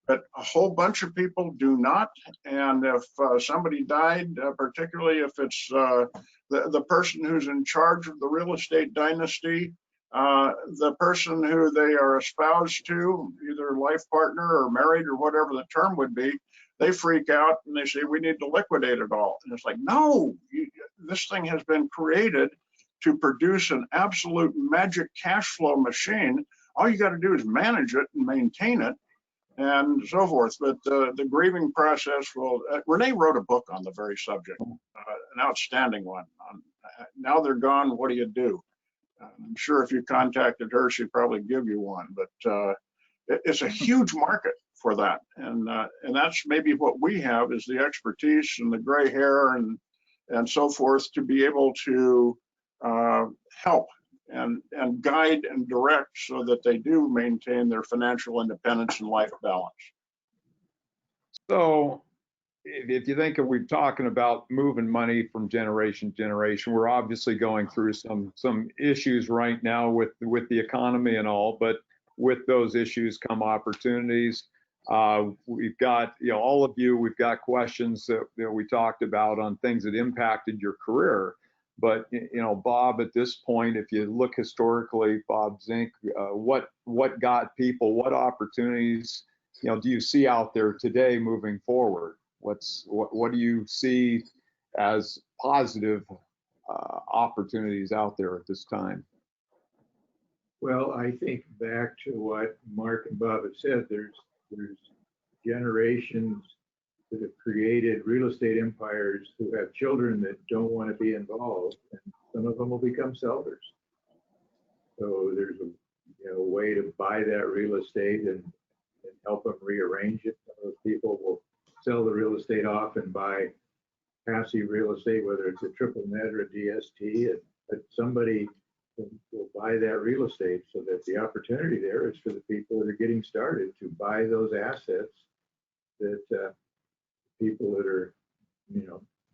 But a whole bunch of people do not. And if somebody died, particularly if it's the person who's in charge of the real estate dynasty, the person who they are espoused to, either life partner or married or whatever the term would be, they freak out and they say, we need to liquidate it all. And it's like, no, this thing has been created to produce an absolute magic cash flow machine. All you got to do is manage it and maintain it, and so forth. But the grieving process will, Renee wrote a book on the very subject, an outstanding one. Now they're gone, what do you do? I'm sure if you contacted her, she'd probably give you one, but it's a huge market for that. And that's maybe what we have is the expertise and the gray hair and so forth to be able to help and guide and direct so that they do maintain their financial independence and life balance. So if you think of, we're talking about moving money from generation to generation, we're obviously going through some issues right now with the economy and all, but with those issues come opportunities. We've got, all of you, we've got questions that we talked about on things that impacted your career. But, Bob, at this point, if you look historically, Bob Zink, what got people, what opportunities, do you see out there today moving forward? What do you see as positive opportunities out there at this time? Well, I think back to what Mark and Bob have said, there's generations that have created real estate empires who have children that don't want to be involved, and some of them will become sellers. So there's a way to buy that real estate and help them rearrange it. Some of those people will sell the real estate off and buy passive real estate, whether it's a triple net or a DST, but somebody will buy that real estate, so that the opportunity there is for the people that are getting started to buy those assets that people that are,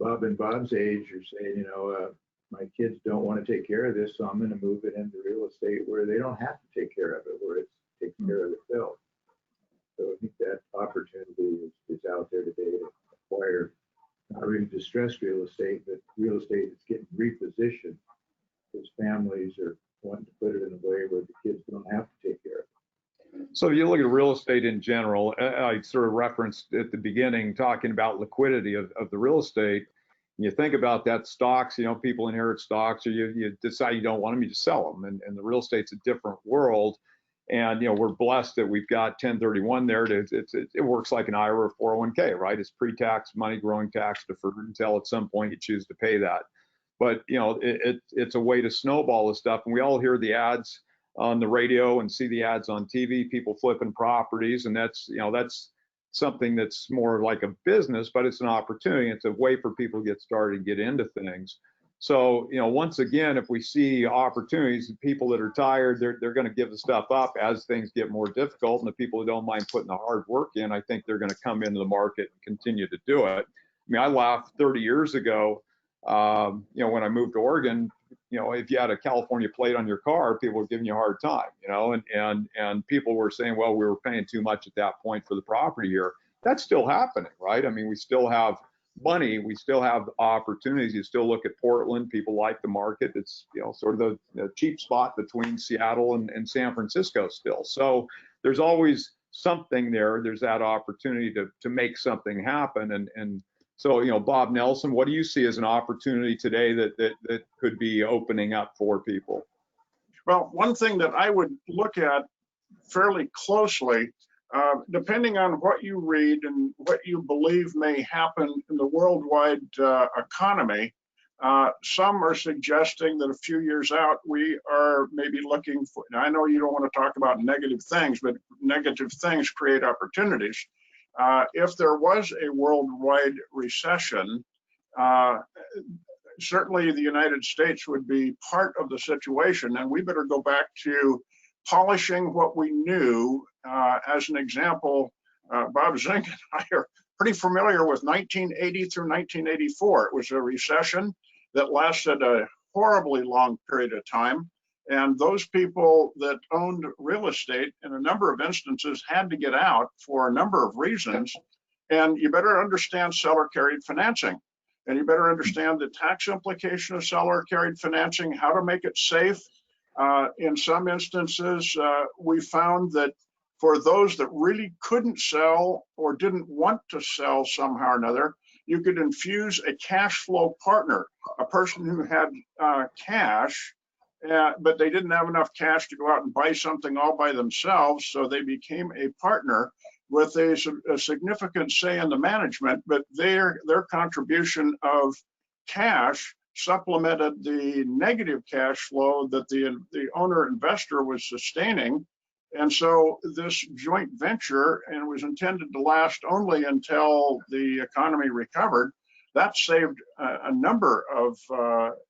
Bob and Bob's age are saying, my kids don't want to take care of this, so I'm going to move it into real estate where they don't have to take care of it, where it's taking care of itself. So I think that opportunity is out there today to acquire not really distressed real estate, but real estate that's getting repositioned because families are wanting to put it in a way where the kids don't have to take care of it. So if you look at real estate in general, I sort of referenced at the beginning talking about liquidity of the real estate. You think about that, stocks, people inherit stocks, or you decide you don't want them, you just sell them. And the real estate's a different world. And, we're blessed that we've got 1031 there. It works like an IRA or 401k, right? It's pre-tax money, growing tax deferred until at some point you choose to pay that. But, it's a way to snowball this stuff. And we all hear the ads on the radio and see the ads on TV, people flipping properties. And that's something that's more like a business, but it's an opportunity. It's a way for people to get started and get into things. So, once again, if we see opportunities, people that are tired, they're going to give the stuff up as things get more difficult. And the people who don't mind putting the hard work in, I think they're going to come into the market and continue to do it. I mean, I laughed 30 years ago, when I moved to Oregon, if you had a California plate on your car, people were giving you a hard time, and people were saying, well, we were paying too much at that point for the property here. That's still happening, right? I mean, we still have money, we still have opportunities. You still look at Portland, people like the market. It's, sort of the cheap spot between Seattle and San Francisco still. So there's always something there. There's that opportunity to make something happen. And so, Bob Nelson, what do you see as an opportunity today that could be opening up for people? Well, one thing that I would look at fairly closely, depending on what you read and what you believe may happen in the worldwide economy, some are suggesting that a few years out, we are maybe looking for, I know you don't want to talk about negative things, but negative things create opportunities. If there was a worldwide recession, certainly the United States would be part of the situation, and we better go back to polishing what we knew. As an example, Bob Zink and I are pretty familiar with 1980 through 1984. It was a recession that lasted a horribly long period of time. And those people that owned real estate in a number of instances had to get out for a number of reasons. And you better understand seller carried financing. And you better understand the tax implication of seller carried financing, how to make it safe. In some instances, we found that for those that really couldn't sell or didn't want to sell somehow or another, you could infuse a cash flow partner, a person who had cash, but they didn't have enough cash to go out and buy something all by themselves. So they became a partner with a significant say in the management, but their contribution of cash supplemented the negative cash flow that the owner investor was sustaining. And so this joint venture, and was intended to last only until the economy recovered, that saved a number of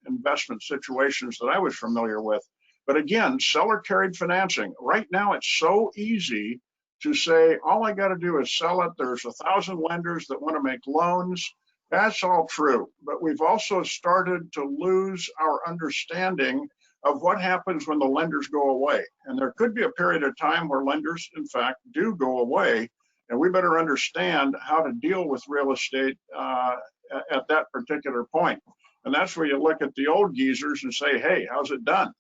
investment situations that I was familiar with. But again, seller carried financing. Right now, it's so easy to say, all I got to do is sell it. There's 1,000 lenders that want to make loans. That's all true. But we've also started to lose our understanding of what happens when the lenders go away. And there could be a period of time where lenders, in fact, do go away. And we better understand how to deal with real estate at that particular point. And that's where you look at the old geezers and say, hey, how's it done?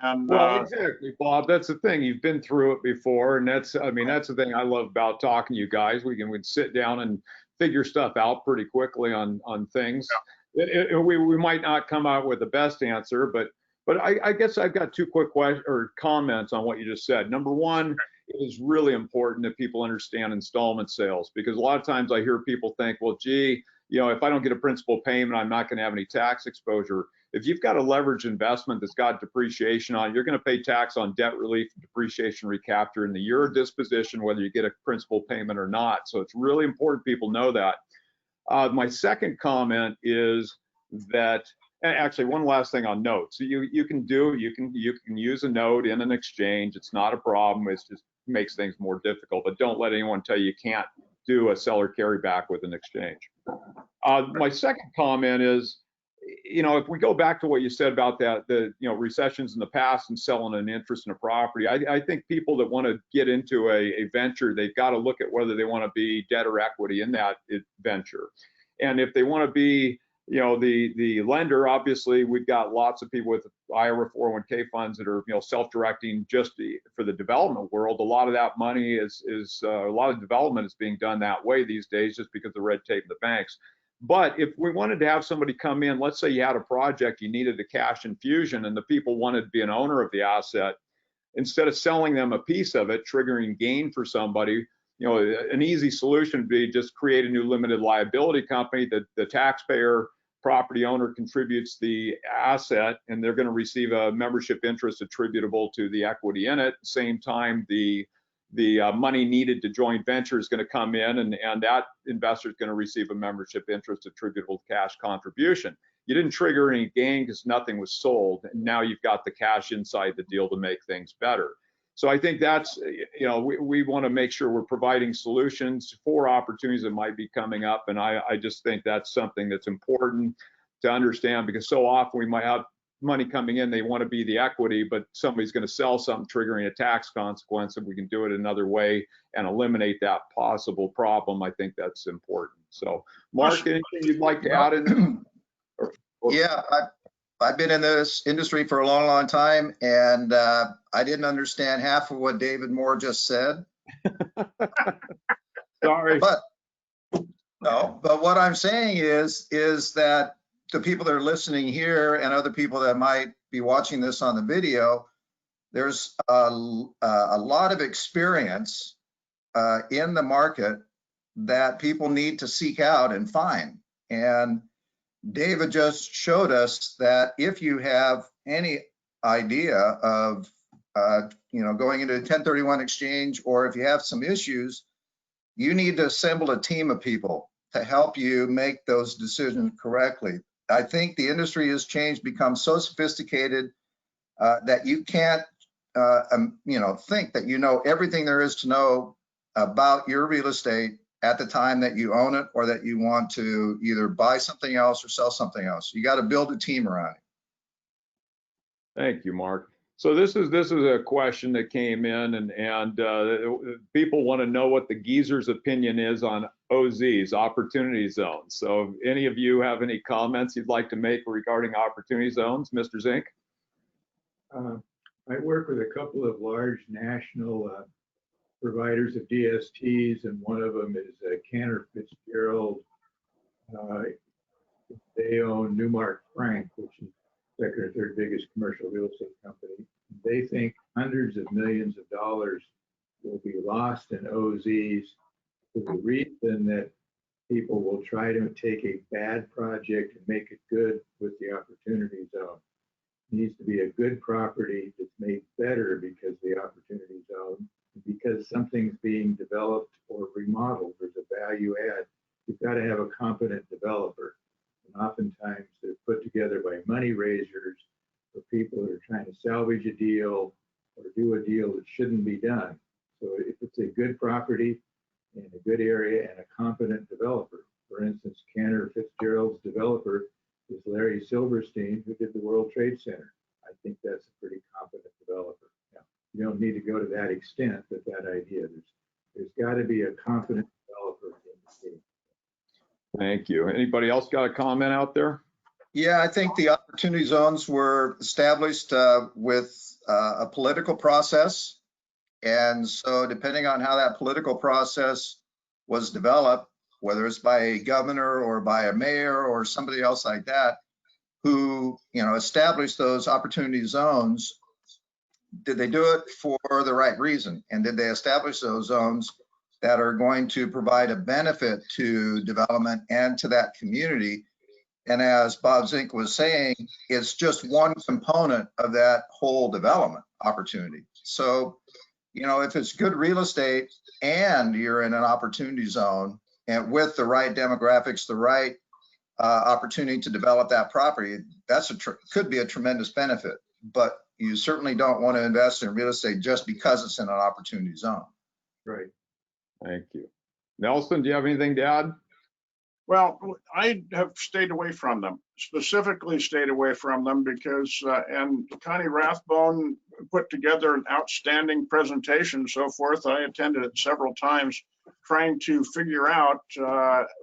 And well, exactly, Bob. That's the thing. You've been through it before, and that's the thing I love about talking to you guys. We'd sit down and figure stuff out pretty quickly on things. Yeah. We might not come out with the best answer, but I guess I've got two quick comments on what you just said. Number one, it is really important that people understand installment sales, because a lot of times I hear people think, well, gee, if I don't get a principal payment, I'm not going to have any tax exposure. If you've got a leveraged investment that's got depreciation on it, you're going to pay tax on debt relief, depreciation recapture in the year of disposition, whether you get a principal payment or not. So it's really important people know that. My second comment is that, actually, one last thing on notes. You can use a note in an exchange. It's not a problem. It just makes things more difficult. But don't let anyone tell you can't do a seller carryback with an exchange. My second comment is, if we go back to what you said about the recessions in the past and selling an interest in a property, I think people that want to get into a venture, they've got to look at whether they want to be debt or equity in that venture. And if they want to be the lender, obviously we've got lots of people with IRA 401k funds that are self-directing just for the development world. A lot of that money is a lot of development is being done that way these days, just because of the red tape of the banks. But if we wanted to have somebody come in, let's say you had a project, you needed a cash infusion, and the people wanted to be an owner of the asset, instead of selling them a piece of it, triggering gain for somebody, an easy solution would be just create a new limited liability company that the taxpayer property owner contributes the asset, and they're going to receive a membership interest attributable to the equity in it. At the same time, the money needed to joint venture is going to come in, and that investor is going to receive a membership interest attributable to cash contribution. You didn't trigger any gain because nothing was sold, and now you've got the cash inside the deal to make things better. So I think that's, we want to make sure we're providing solutions for opportunities that might be coming up. And I just think that's something that's important to understand, because so often we might have money coming in, they want to be the equity, but somebody's going to sell something triggering a tax consequence. If we can do it another way and eliminate that possible problem, I think that's important. So Mark, anything you'd like to add in? Yeah, I've been in this industry for a long, long time, and I didn't understand half of what David Moore just said. Sorry. But what I'm saying is that the people that are listening here and other people that might be watching this on the video, there's a lot of experience in the market that people need to seek out and find. And David just showed us that if you have any idea of, going into a 1031 exchange, or if you have some issues, you need to assemble a team of people to help you make those decisions correctly. I think the industry has changed, become so sophisticated that you can't, think that you know everything there is to know about your real estate at the time that you own it, or that you want to either buy something else or sell something else. You got to build a team around it. Thank you, Mark. So this is a question that came in, and people want to know what the geezer's opinion is on OZs, opportunity zones. So if any of you have any comments you'd like to make regarding opportunity zones, Mr. Zink? I work with a couple of large national providers of DSTs, and one of them is Cantor Fitzgerald. They own Newmark Frank, which is second or third biggest commercial real estate company. They think hundreds of millions of dollars will be lost in OZs for the reason that people will try to take a bad project and make it good with the opportunity zone. It needs to be a good property that's made better because of the opportunity zone, because something's being developed or remodeled. There's a value add. You've got to have a competent developer. And oftentimes they're put together by money raisers or people who are trying to salvage a deal or do a deal that shouldn't be done. So if it's a good property in a good area and a competent developer, for instance, Cantor Fitzgerald's developer is Larry Silverstein, who did the World Trade Center. I think that's a pretty competent developer. Now, you don't need to go to that extent, but that idea, there's got to be a competent developer in the team. Thank you. Anybody else got a comment out there? Yeah, I think the opportunity zones were established with a political process. And so depending on how that political process was developed, whether it's by a governor or by a mayor or somebody else like that, who, established those opportunity zones, did they do it for the right reason? And did they establish those zones that are going to provide a benefit to development and to that community? And as Bob Zink was saying, it's just one component of that whole development opportunity. So, if it's good real estate and you're in an opportunity zone and with the right demographics, the right opportunity to develop that property, that's could be a tremendous benefit. But you certainly don't want to invest in real estate just because it's in an opportunity zone. Right. Thank you. Nelson, do you have anything to add? Well, I have stayed away from them, specifically stayed away from them because, and Connie Rathbone put together an outstanding presentation and so forth. I attended it several times trying to figure out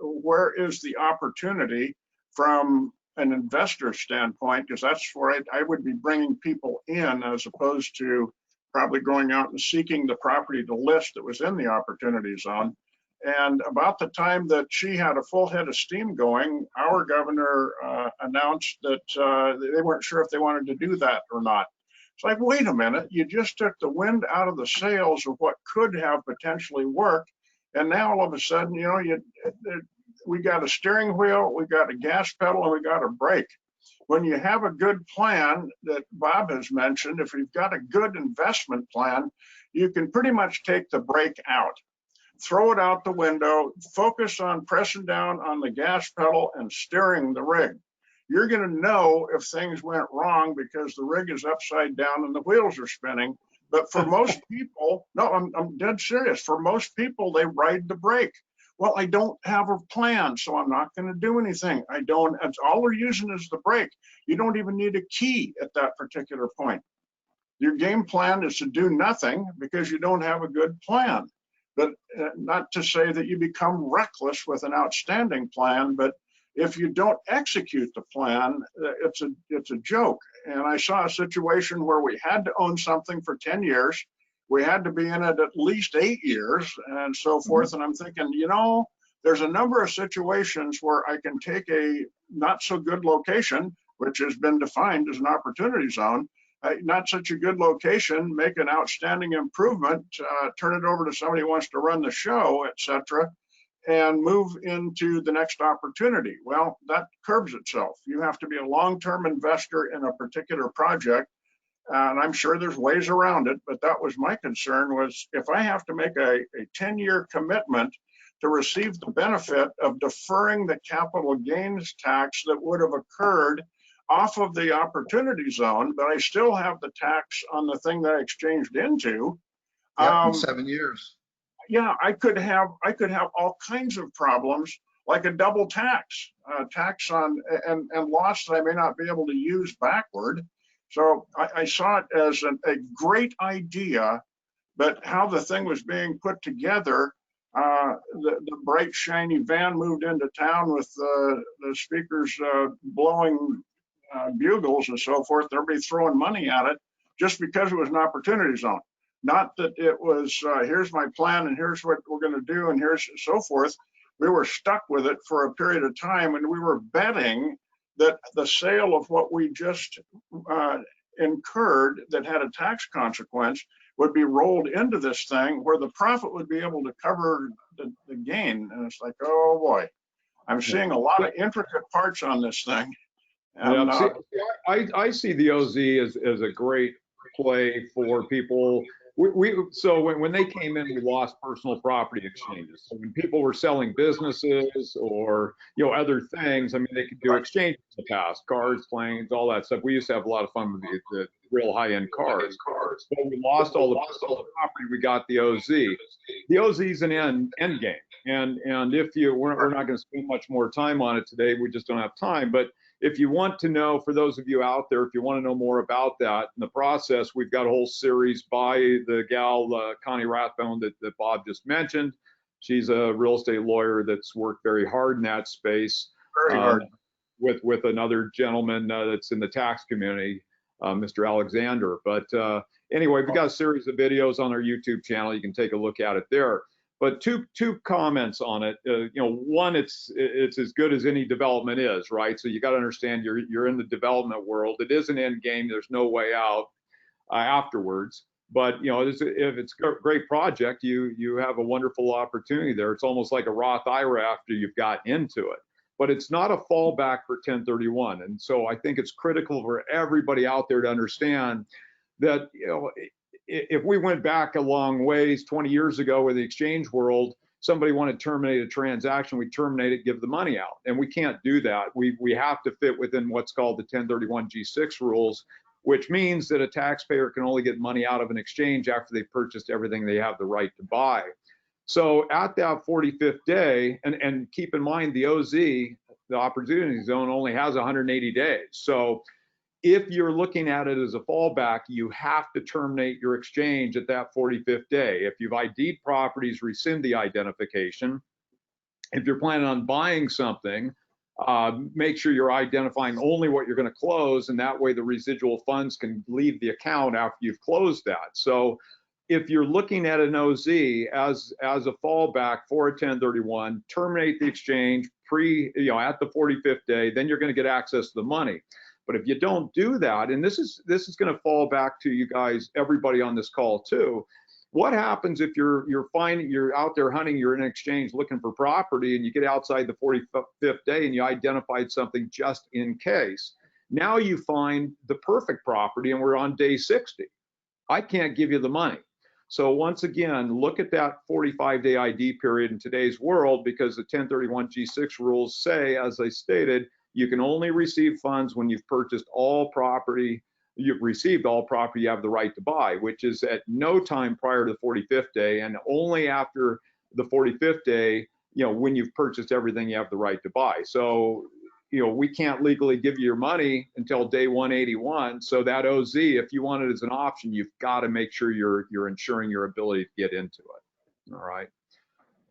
where is the opportunity from an investor standpoint, because that's where I would be bringing people in as opposed to probably going out and seeking the property to list that was in the opportunity zone. And about the time that she had a full head of steam going, our governor announced that they weren't sure if they wanted to do that or not. It's like, wait a minute, you just took the wind out of the sails of what could have potentially worked. And now all of a sudden, we got a steering wheel, we got a gas pedal, and we got a brake. When you have a good plan that Bob has mentioned, if you've got a good investment plan, you can pretty much take the brake out. Throw it out the window, focus on pressing down on the gas pedal and steering the rig. You're going to know if things went wrong because the rig is upside down and the wheels are spinning. But for most people, no, I'm dead serious. For most people, they ride the brake. Well, I don't have a plan, so I'm not going to do anything. It's all we're using is the brake. You don't even need a key at that particular point. Your game plan is to do nothing because you don't have a good plan. But not to say that you become reckless with an outstanding plan, but if you don't execute the plan, it's a joke. And I saw a situation where we had to own something for 10 years. We had to be in it at least 8 years and so forth. And I'm thinking, there's a number of situations where I can take a not so good location, which has been defined as an opportunity zone, not such a good location, make an outstanding improvement, turn it over to somebody who wants to run the show, etc., and move into the next opportunity. Well, that curbs itself. You have to be a long-term investor in a particular project, and I'm sure there's ways around it, but that was my concern, was if I have to make a 10-year commitment to receive the benefit of deferring the capital gains tax that would have occurred off of the opportunity zone, but I still have the tax on the thing that I exchanged into. In 7 years. Yeah, I could have all kinds of problems, like a double tax on and loss that I may not be able to use backward. So I saw it as a great idea, but how the thing was being put together, the bright, shiny van moved into town with the speakers blowing bugles and so forth, everybody throwing money at it just because it was an opportunity zone. Not that it was, here's my plan and here's what we're going to do and here's so forth. We were stuck with it for a period of time, and we were betting that the sale of what we just incurred that had a tax consequence would be rolled into this thing where the profit would be able to cover the gain. And it's like, oh boy, I'm seeing a lot of intricate parts on this thing. And, yeah, I see the OZ as a great play for people. So when they came in, we lost personal property exchanges. So when people were selling businesses or other things, I mean, they could do exchanges in the past, cars, planes, all that stuff. We used to have a lot of fun with the real high-end cars. But we lost all the personal property. We got the OZ. The OZ is an end game, and if we're not going to spend much more time on it today. We just don't have time, but if you want to know, for those of you out there, if you want to know more about that in the process, we've got a whole series by the gal, Connie Rathbone, that Bob just mentioned. She's a real estate lawyer that's worked very hard in that space. Very hard. With another gentleman that's in the tax community, Mr. Alexander. But anyway, we've got a series of videos on our YouTube channel. You can take a look at it there. But two comments on it. One, it's as good as any development is, right? So you got to understand you're in the development world. It is an end game. There's no way out afterwards. But if it's a great project, you have a wonderful opportunity there. It's almost like a Roth IRA after you've got into it. But it's not a fallback for 1031. And so I think it's critical for everybody out there to understand that if we went back a long ways, 20 years ago with the exchange world, somebody wanted to terminate a transaction, we terminate it, give the money out. And we can't do that. We have to fit within what's called the 1031 G6 rules, which means that a taxpayer can only get money out of an exchange after they've purchased everything they have the right to buy. So at that 45th day, and keep in mind the OZ, the opportunity zone, only has 180 days. So if you're looking at it as a fallback, you have to terminate your exchange at that 45th day. If you've ID'd properties, rescind the identification. If you're planning on buying something, make sure you're identifying only what you're going to close, and that way the residual funds can leave the account after you've closed that. So if you're looking at an OZ as a fallback for a 1031, terminate the exchange at the 45th day, then you're going to get access to the money. But if you don't do that, and this is going to fall back to you guys, everybody on this call too, what happens if you're out there hunting, you're in an exchange looking for property, and you get outside the 45th day and you identified something just in case? Now you find the perfect property and we're on day 60. I can't give you the money. So once again, look at that 45-day ID period in today's world, because the 1031 G6 rules say, as I stated, you can only receive funds when you've purchased all property, you've received all property you have the right to buy, which is at no time prior to the 45th day, and only after the 45th day, when you've purchased everything you have the right to buy. So, we can't legally give you your money until day 181. So that OZ, if you want it as an option, you've got to make sure you're ensuring your ability to get into it. All right.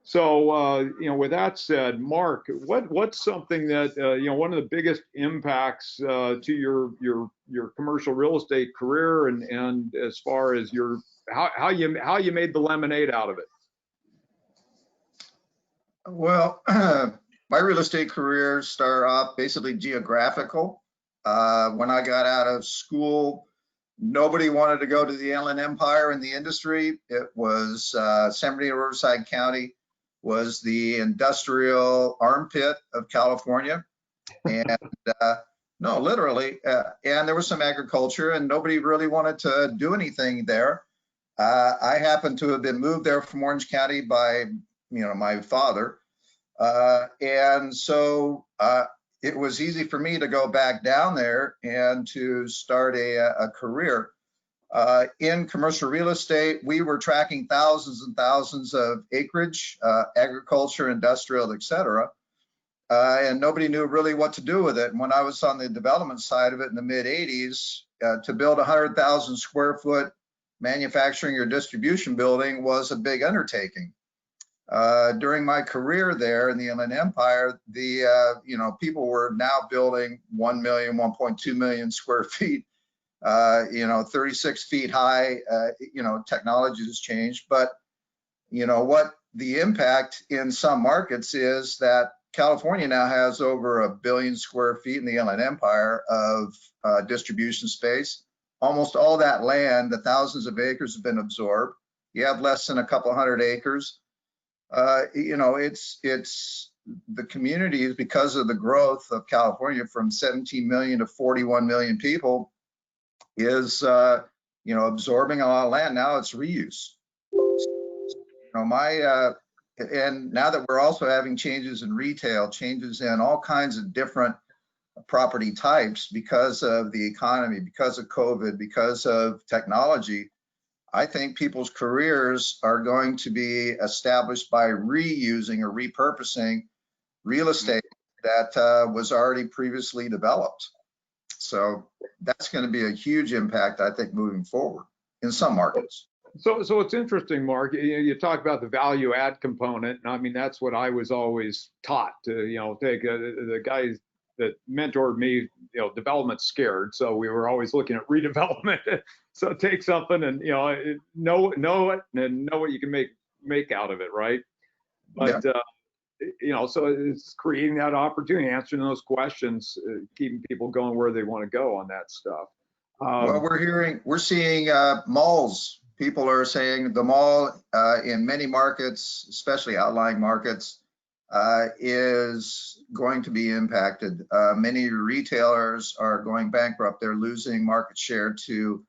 So, with that said, Mark, what's something that, one of the biggest impacts to your commercial real estate career, and as far as how you made the lemonade out of it? Well, my real estate career started off basically geographical. When I got out of school, nobody wanted to go to the Inland Empire in the industry. It was San Bernardino Riverside County was the industrial armpit of California. And no, literally. And there was some agriculture, and nobody really wanted to do anything there. I happened to have been moved there from Orange County by, my father. And so it was easy for me to go back down there and to start a career. In commercial real estate, we were tracking thousands and thousands of acreage, agriculture, industrial, et cetera. And nobody knew really what to do with it. And when I was on the development side of it in the mid 80s, to build a 100,000 square foot manufacturing or distribution building was a big undertaking. During my career there in the Inland Empire, people were now building 1 million, 1.2 million square feet, 36 feet high. Technology has changed, but what the impact in some markets is that California now has over 1 billion square feet in the Inland Empire of distribution space. Almost all that land, the thousands of acres, have been absorbed. You have less than a couple hundred acres. It's the communities, because of the growth of California from 17 million to 41 million people, is absorbing a lot of land. Now it's reuse. And now that we're also having changes in retail, changes in all kinds of different property types because of the economy, because of COVID, because of technology, I think people's careers are going to be established by reusing or repurposing real estate that was already previously developed. So that's going to be a huge impact, I think, moving forward in some markets. So it's interesting, Mark. You talk about the value add component, and I mean that's what I was always taught to. Take the guys that mentored me. Development's scared, so we were always looking at redevelopment. So take something and know it and know what you can make out of it, right? But so it's creating that opportunity, answering those questions, keeping people going where they want to go on that stuff. Well, we're seeing malls. People are saying the mall in many markets, especially outlying markets, is going to be impacted. Many retailers are going bankrupt. They're losing market share to,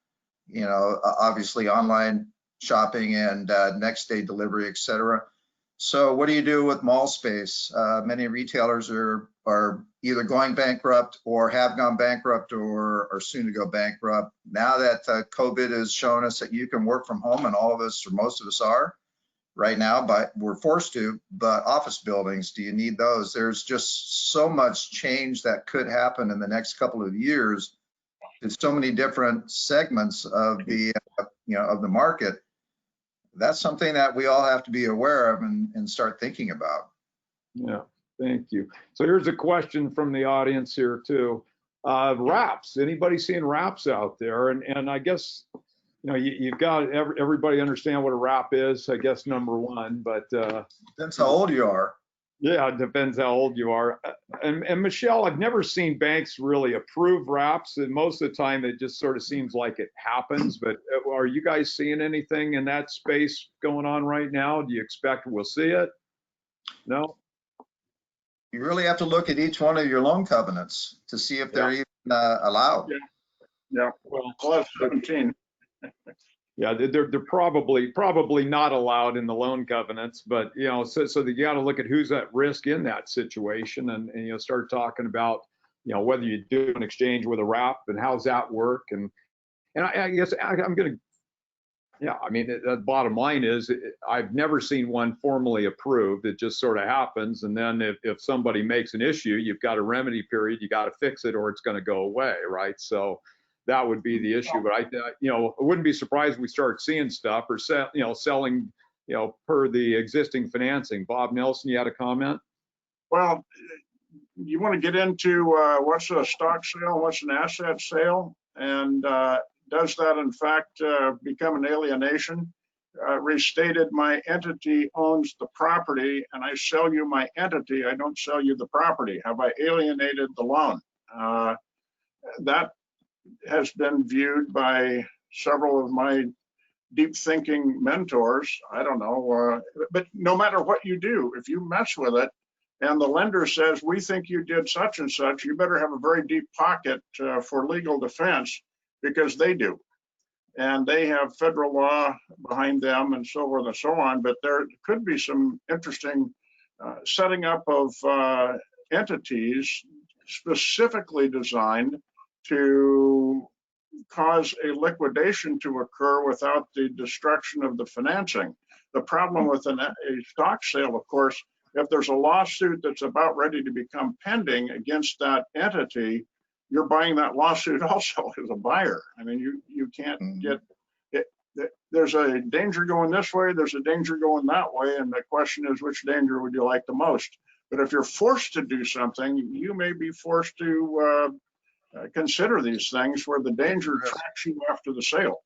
obviously online shopping and next day delivery, et cetera. So what do you do with mall space? Many retailers are either going bankrupt or have gone bankrupt or are soon to go bankrupt. Now that COVID has shown us that you can work from home, and all of us, or most of us, are right now, but we're forced to. But office buildings, do you need those? There's just so much change that could happen in the next couple of years. There's so many different segments of the of the market. That's something that we all have to be aware of and start thinking about. Yeah, thank you. So here's a question from the audience here too. Wraps, anybody seeing wraps out there? And I guess, you've got everybody understand what a wrap is, I guess, number one, but. Depends how old you are. Yeah, it depends how old you are. And Michelle, I've never seen banks really approve wraps, and most of the time it just sort of seems like it happens. But are you guys seeing anything in that space going on right now? Do you expect we'll see it? No? You really have to look at each one of your loan covenants to see if they're even allowed. Yeah. Well, clause 17. Yeah, they're probably not allowed in the loan covenants, but so you got to look at who's at risk in that situation, and start talking about whether you do an exchange with a wrap and how's that work, and I guess I'm gonna, I mean, the bottom line is I've never seen one formally approved. It just sort of happens, and then if somebody makes an issue, you've got a remedy period, you got to fix it or it's going to go away, right? So that would be the issue. But I wouldn't be surprised if we start seeing stuff or selling, per the existing financing. Bob Nelson, you had a comment? Well, you want to get into what's a stock sale, what's an asset sale, and does that in fact become an alienation? Restated, my entity owns the property and I sell you my entity, I don't sell you the property. Have I alienated the loan? That has been viewed by several of my deep thinking mentors. I don't know, but no matter what you do, if you mess with it and the lender says, we think you did such and such, you better have a very deep pocket for legal defense, because they do. And they have federal law behind them and so forth and so on. But there could be some interesting setting up of entities specifically designed to cause a liquidation to occur without the destruction of the financing. The problem with a stock sale, of course, if there's a lawsuit that's about ready to become pending against that entity, you're buying that lawsuit also as a buyer. I mean, you can't get it. There's a danger going this way, there's a danger going that way, and the question is, which danger would you like the most? But if you're forced to do something, you may be forced to consider these things where the danger tracks you after the sale.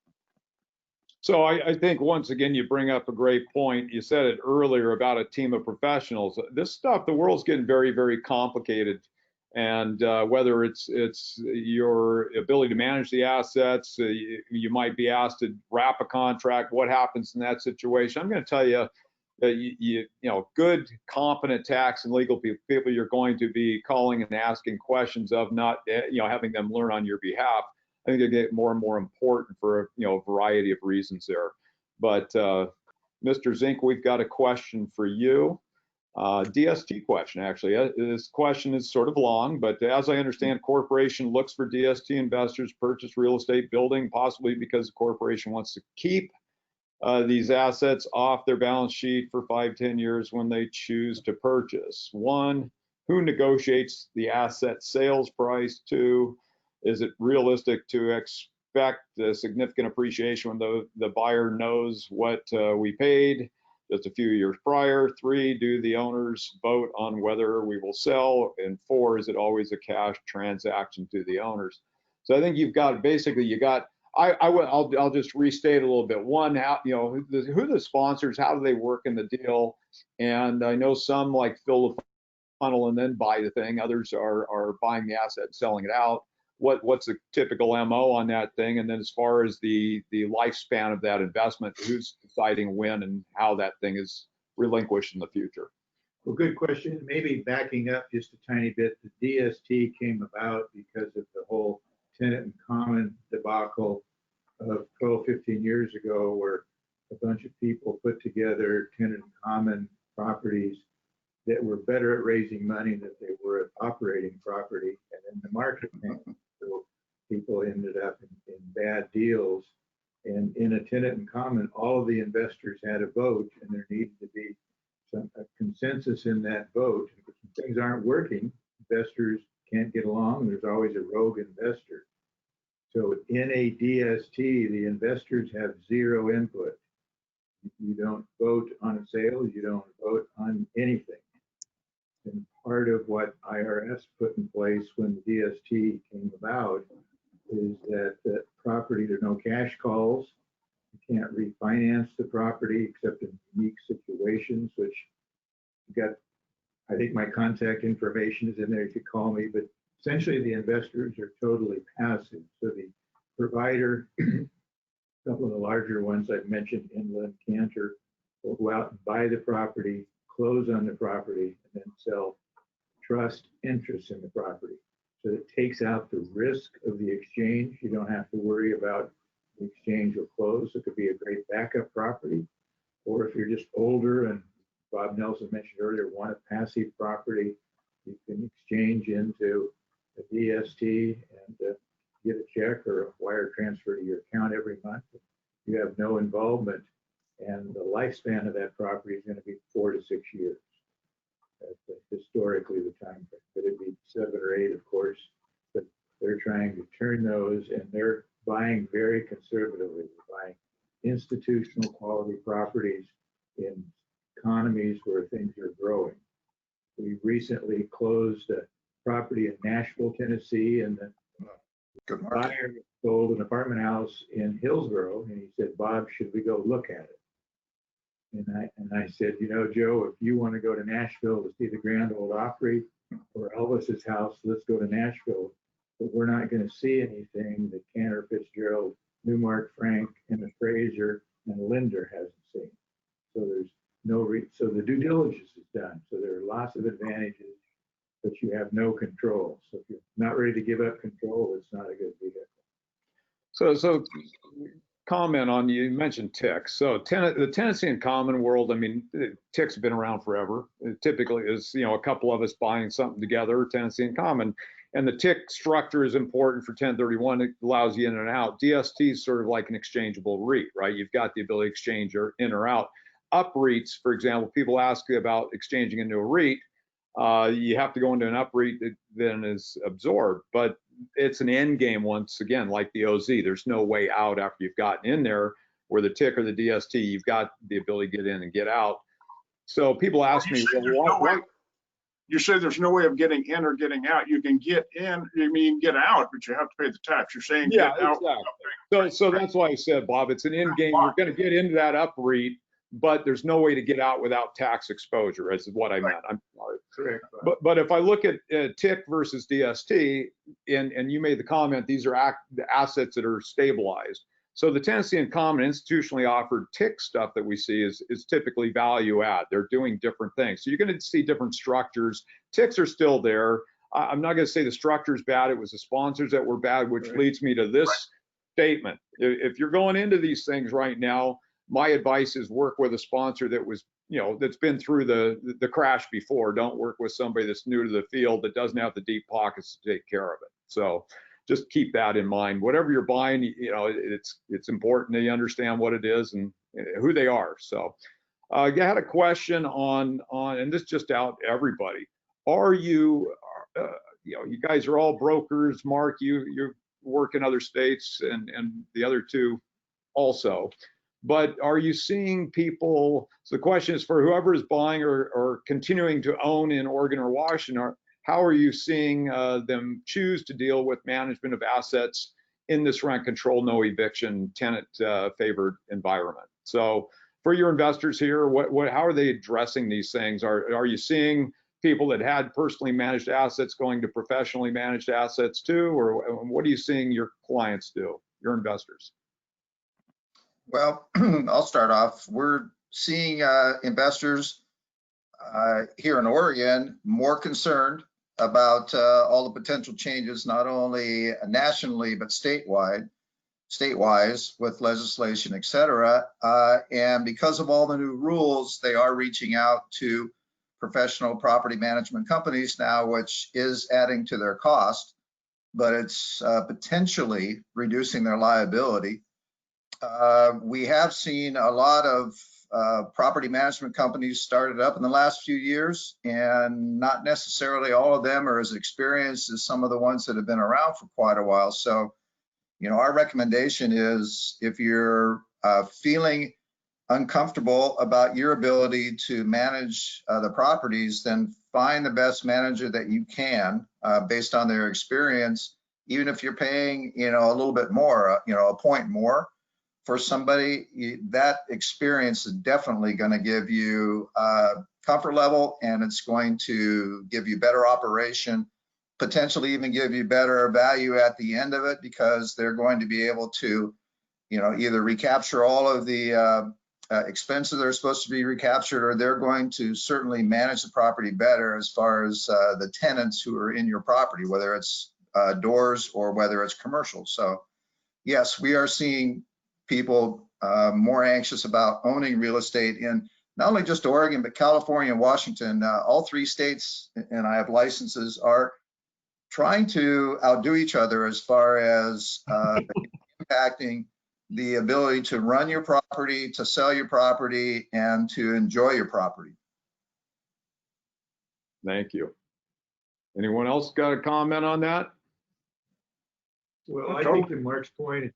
So I think once again, you bring up a great point. You said it earlier about a team of professionals. This stuff, the world's getting very, very complicated. And whether it's your ability to manage the assets, you might be asked to wrap a contract. What happens in that situation? I'm going to tell you that you know, good, competent tax and legal people you're going to be calling and asking questions of, not having them learn on your behalf. I think it get more and more important for a variety of reasons there. But Mr. Zink, we've got a question for you. DST question, actually. This question is sort of long, but as I understand, corporation looks for DST investors to purchase real estate building, possibly because the corporation wants to keep these assets off their balance sheet for 5-10 years when they choose to purchase. 1, who negotiates the asset sales price? 2, is it realistic to expect a significant appreciation when the buyer knows what we paid just a few years prior? 3, do the owners vote on whether we will sell? And 4, is it always a cash transaction to the owners? So I think you've got, basically, you got, I'll just restate a little bit. 1, how, who the sponsors, how do they work in the deal? And I know some like fill the funnel and then buy the thing. Others are buying the asset, selling it out. What's the typical MO on that thing? And then as far as the lifespan of that investment, who's deciding when and how that thing is relinquished in the future? Well, good question. Maybe backing up just a tiny bit, the DST came about because of the whole tenant in common debacle of 12, 15 years ago, where a bunch of people put together tenant in common properties that were better at raising money than they were at operating property. And then the market came. So people ended up in bad deals. And in a tenant in common, all of the investors had a vote, and there needed to be a consensus in that vote. If things aren't working, investors can't get along. There's always a rogue investor. So in a DST, the investors have zero input. You don't vote on a sale. You don't vote on anything. And part of what IRS put in place when the DST came about is that property, there are no cash calls. You can't refinance the property except in unique situations, which you got, I think my contact information is in there. You could call me, but essentially the investors are totally passive. So the provider, a couple of the larger ones I've mentioned, Inland, Cantor, will go out and buy the property, close on the property, and then sell trust interest in the property. So it takes out the risk of the exchange. You don't have to worry about the exchange will close. It could be a great backup property. Or if you're just older, and Bob Nelson mentioned earlier, want a passive property, you can exchange into a DST and get a check or a wire transfer to your account every month. You have no involvement, and the lifespan of that property is going to be 4 to 6 years. That's historically the time frame. But it'd be 7 or 8, of course. But they're trying to turn those, and they're buying very conservatively. They're buying institutional quality properties in economies where things are growing. We recently closed a property in Nashville, Tennessee, and the buyer sold an apartment house in Hillsborough, and he said, "Bob, should we go look at it?" And I said, Joe, if you want to go to Nashville to see the Grand Ole Opry or Elvis's house, let's go to Nashville. But we're not going to see anything that Cantor Fitzgerald, Newmark Frank, and the Fraser and Linder hasn't seen. So there's no so the due diligence is done. So there are lots of advantages, but you have no control. So if you're not ready to give up control, it's not a good vehicle. So comment on, you mentioned TICs. So the tenancy in common world, I mean, TICs have been around forever. It typically is, a couple of us buying something together, tenancy in common. And the TIC structure is important for 1031. It allows you in and out. DST is sort of like an exchangeable REIT, right? You've got the ability to exchange in or out. UPREITs, for example, people ask you about exchanging into a REIT. You have to go into an UPREIT that then is absorbed. But it's an end game once again, like the OZ. There's no way out after you've gotten in there. Where the TIC or the DST, you've got the ability to get in and get out. So people ask me, well, you say there's no way of getting in or getting out. You can get in, you mean get out, but you have to pay the tax. You're saying yeah, get out. exactly. So that's why I said, Bob, it's an end game. You're going to get into that UPREIT, but there's no way to get out without tax exposure, is what I meant. I'm sorry. Correct. But if I look at TIC versus DST, and you made the comment, these are assets that are stabilized. So the tenancy in common institutionally offered TIC stuff that we see is typically value add. They're doing different things. So you're going to see different structures. TICs are still there. I'm not going to say the structure's bad. It was the sponsors that were bad, which leads me to this statement. If you're going into these things right now, my advice is work with a sponsor that was, that's been through the crash before. Don't work with somebody that's new to the field that doesn't have the deep pockets to take care of it. So just keep that in mind. Whatever you're buying, it's important that you understand what it is and who they are. So I had a question on, and this just out to everybody. Are you, you guys are all brokers. Mark, you work in other states and the other two also. But are you seeing people, so the question is for whoever is buying or continuing to own in Oregon or Washington, how are you seeing them choose to deal with management of assets in this rent control, no eviction, tenant favored environment? So for your investors here, how are they addressing these things? Are you seeing people that had personally managed assets going to professionally managed assets too? Or what are you seeing your clients do, your investors? Well, I'll start off. We're seeing investors here in Oregon more concerned about all the potential changes, not only nationally, but statewise with legislation, et cetera. And because of all the new rules, they are reaching out to professional property management companies now, which is adding to their cost, but it's potentially reducing their liability. We have seen a lot of property management companies started up in the last few years, and not necessarily all of them are as experienced as some of the ones that have been around for quite a while. So, our recommendation is if you're feeling uncomfortable about your ability to manage the properties, then find the best manager that you can based on their experience, even if you're paying, a little bit more, a point more. For somebody, that experience is definitely going to give you comfort level, and it's going to give you better operation, potentially even give you better value at the end of it, because they're going to be able to, either recapture all of the expenses that are supposed to be recaptured, or they're going to certainly manage the property better as far as the tenants who are in your property, whether it's doors or whether it's commercial. So yes, we are seeing people more anxious about owning real estate in not only just Oregon, but California and Washington. All three states, and I have licenses, are trying to outdo each other as far as impacting the ability to run your property, to sell your property, and to enjoy your property. Thank you. Anyone else got a comment on that? Well, I think to Mark's point,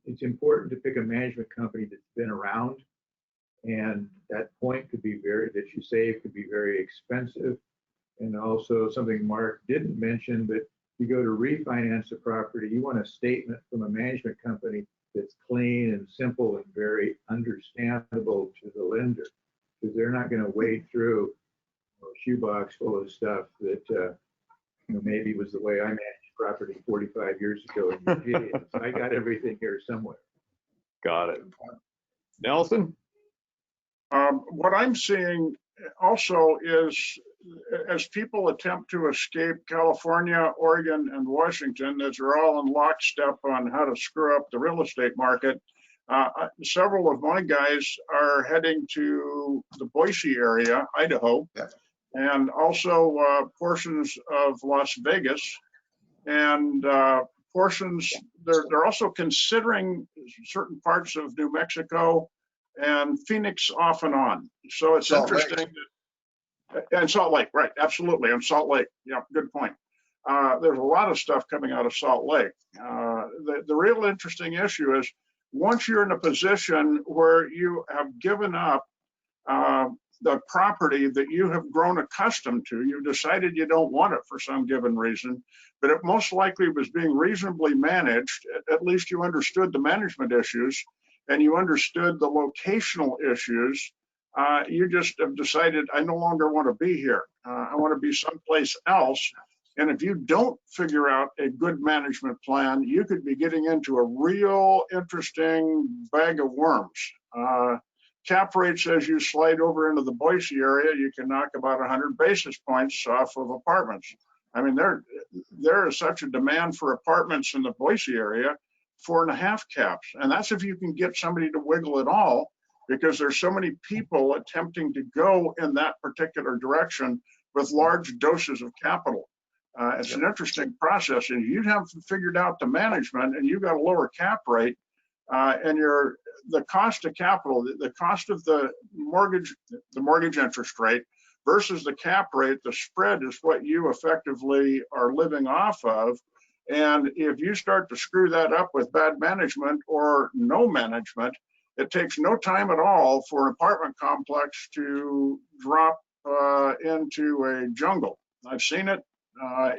it's important to pick a management company that's been around, and that point could be that you save could be very expensive. And also something Mark didn't mention, but you go to refinance a property, you want a statement from a management company that's clean and simple and very understandable to the lender, because they're not going to wade through a shoebox full of stuff that maybe was the way I managed property 45 years ago in UG. So I got everything here somewhere. Got it. Nelson? What I'm seeing also is, as people attempt to escape California, Oregon, and Washington, as they're all in lockstep on how to screw up the real estate market, several of my guys are heading to the Boise area, Idaho, and also portions of Las Vegas, and portions, they're also considering certain parts of New Mexico and Phoenix off and on. So it's interesting. And Salt Lake, right, absolutely, and Salt Lake, yeah, good point. there's a lot of stuff coming out of Salt Lake. The real interesting issue is once you're in a position where you have given up the property that you have grown accustomed to, you've decided you don't want it for some given reason, but it most likely was being reasonably managed. At least you understood the management issues and you understood the locational issues. You just have decided, I no longer want to be here. I want to be someplace else. And if you don't figure out a good management plan, you could be getting into a real interesting bag of worms. Cap rates, as you slide over into the Boise area, you can knock about 100 basis points off of apartments. I mean, there is such a demand for apartments in the Boise area, 4.5 caps. And that's if you can get somebody to wiggle at all, because there's so many people attempting to go in that particular direction with large doses of capital. It's an interesting process, and you'd have figured out the management and you've got a lower cap rate, and the cost of capital, the cost of the mortgage interest rate versus the cap rate, the spread is what you effectively are living off of. And if you start to screw that up with bad management or no management, it takes no time at all for an apartment complex to drop into a jungle. I've seen it.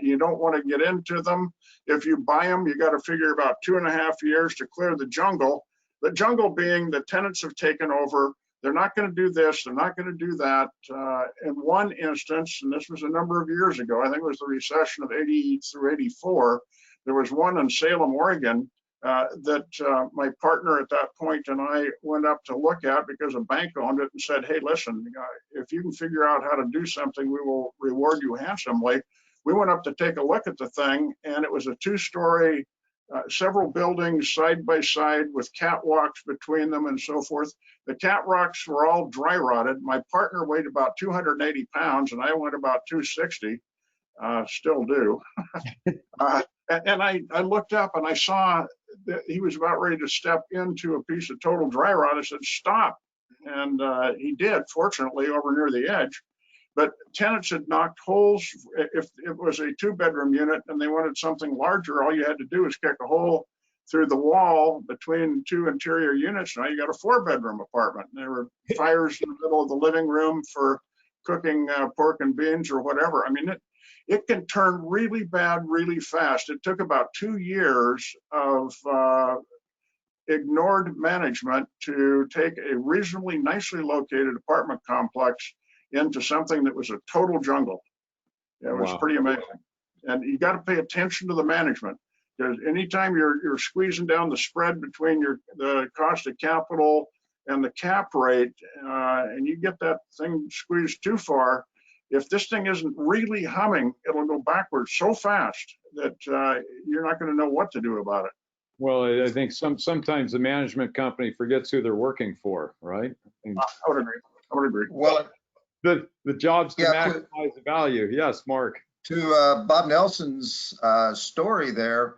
You don't want to get into them. If you buy them, you got to figure about 2.5 years to clear the jungle. The jungle being the tenants have taken over. They're not going to do this. They're not going to do that. In one instance, and this was a number of years ago, I think it was the recession of 80 through 84, there was one in Salem, Oregon, that my partner at that point and I went up to look at because a bank owned it and said, hey, listen, if you can figure out how to do something, we will reward you handsomely. We went up to take a look at the thing, and it was a 2-story, several buildings side by side with catwalks between them and so forth. The catwalks were all dry rotted. My partner weighed about 280 pounds, and I went about 260, still do. And I looked up and I saw that he was about ready to step into a piece of total dry rot. I said, stop. And he did, fortunately, over near the edge. But tenants had knocked holes. If it was a 2-bedroom unit and they wanted something larger, all you had to do was kick a hole through the wall between 2 interior units. Now you got a 4-bedroom apartment. There were fires in the middle of the living room for cooking pork and beans or whatever. I mean, it can turn really bad really fast. It took about 2 years of ignored management to take a reasonably nicely located apartment complex into something that was a total jungle. It was pretty amazing. And you got to pay attention to the management, because anytime you're squeezing down the spread between the cost of capital and the cap rate, and you get that thing squeezed too far, if this thing isn't really humming, it'll go backwards so fast that you're not going to know what to do about it. Well, I think sometimes the management company forgets who they're working for, right? I would agree. I would agree. Well, The job's to maximize the value. Yes, Mark. To Bob Nelson's story there,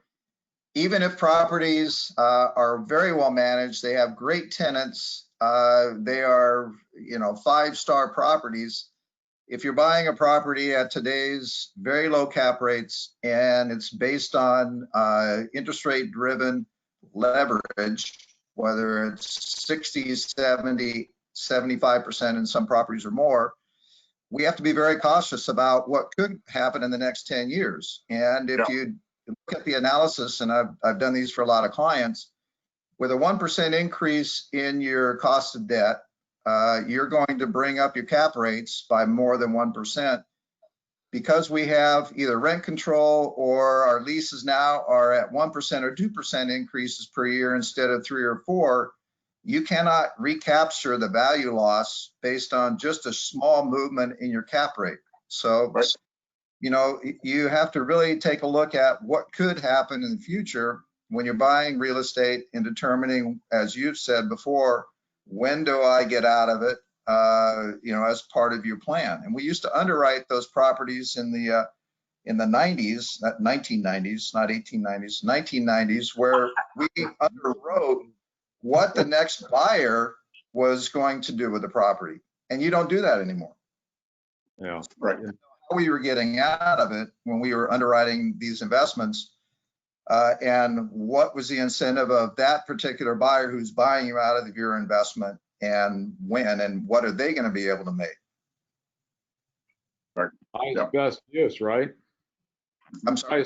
even if properties are very well managed, they have great tenants, they are, 5-star properties. If you're buying a property at today's very low cap rates and it's based on interest rate driven leverage, whether it's 60, 70, 75% in some properties or more, we have to be very cautious about what could happen in the next 10 years. And if you look at the analysis, and I've done these for a lot of clients, with a 1% increase in your cost of debt, you're going to bring up your cap rates by more than 1%. Because we have either rent control or our leases now are at 1% or 2% increases per year instead of 3 or 4, you cannot recapture the value loss based on just a small movement in your cap rate. So, you have to really take a look at what could happen in the future when you're buying real estate and determining, as you've said before, when do I get out of it, as part of your plan. And we used to underwrite those properties in the 90s, not 1990s, not 1890s, 1990s, where we underwrote what the next buyer was going to do with the property. And you don't do that anymore. Yeah. Right. how we were getting out of it when we were underwriting these investments, and what was the incentive of that particular buyer who's buying you out of your investment, and when, and what are they going to be able to make? Highest best use, right? I'm sorry.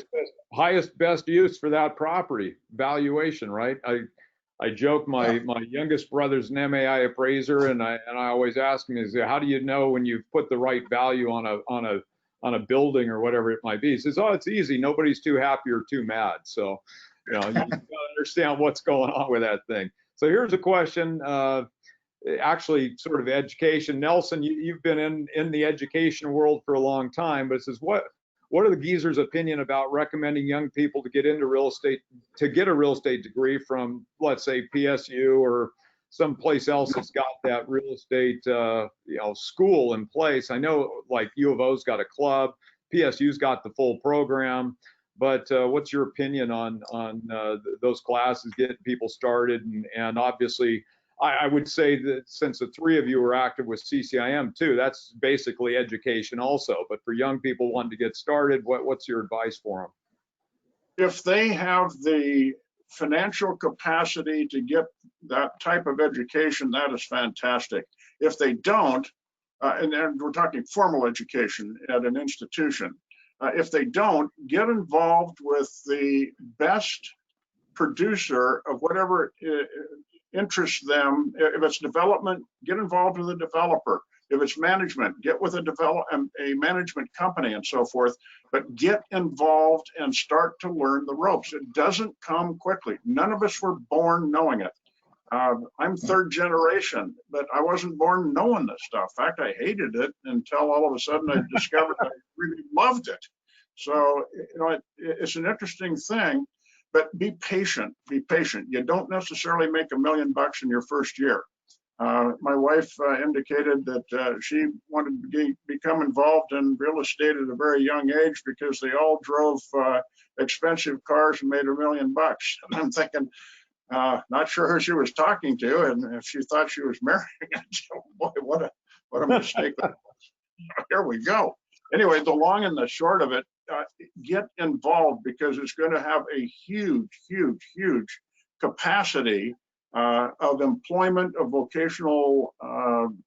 Highest best use for that property valuation, right? I joke my youngest brother's an MAI appraiser, and I always ask him, is how do you know when you've put the right value on a building or whatever it might be? He says, oh, it's easy. Nobody's too happy or too mad. So, you know, you gotta understand what's going on with that thing. So here's a question, actually sort of education. Nelson, you've been in the education world for a long time, but it says, what are the geezers' opinion about recommending young people to get into real estate, to get a real estate degree from, let's say, PSU or someplace else that's got that real estate, school in place? I know like U of O's got a club, PSU's got the full program, but what's your opinion on those classes, getting people started? And obviously, I would say that since the three of you are active with CCIM too, that's basically education also. But for young people wanting to get started, what's your advice for them? If they have the financial capacity to get that type of education, that is fantastic. If they don't, and we're talking formal education at an institution, if they don't, get involved with the best producer of whatever interests them. If it's development, get involved with a developer. If it's management, get with a management company and so forth, but get involved and start to learn the ropes. It doesn't come quickly. None of us were born knowing it. I'm third generation, but I wasn't born knowing this stuff. In fact, I hated it until all of a sudden I discovered I really loved it. So, you know, it's an interesting thing. But be patient, be patient. You don't necessarily make $1 million in your first year. My wife indicated that she wanted to become involved in real estate at a very young age because they all drove expensive cars and made $1 million. And I'm thinking, not sure who she was talking to, and if she thought she was marrying, boy, what a mistake that was. Here we go. Anyway, the long and the short of it, get involved, because it's going to have a huge capacity of employment, of vocational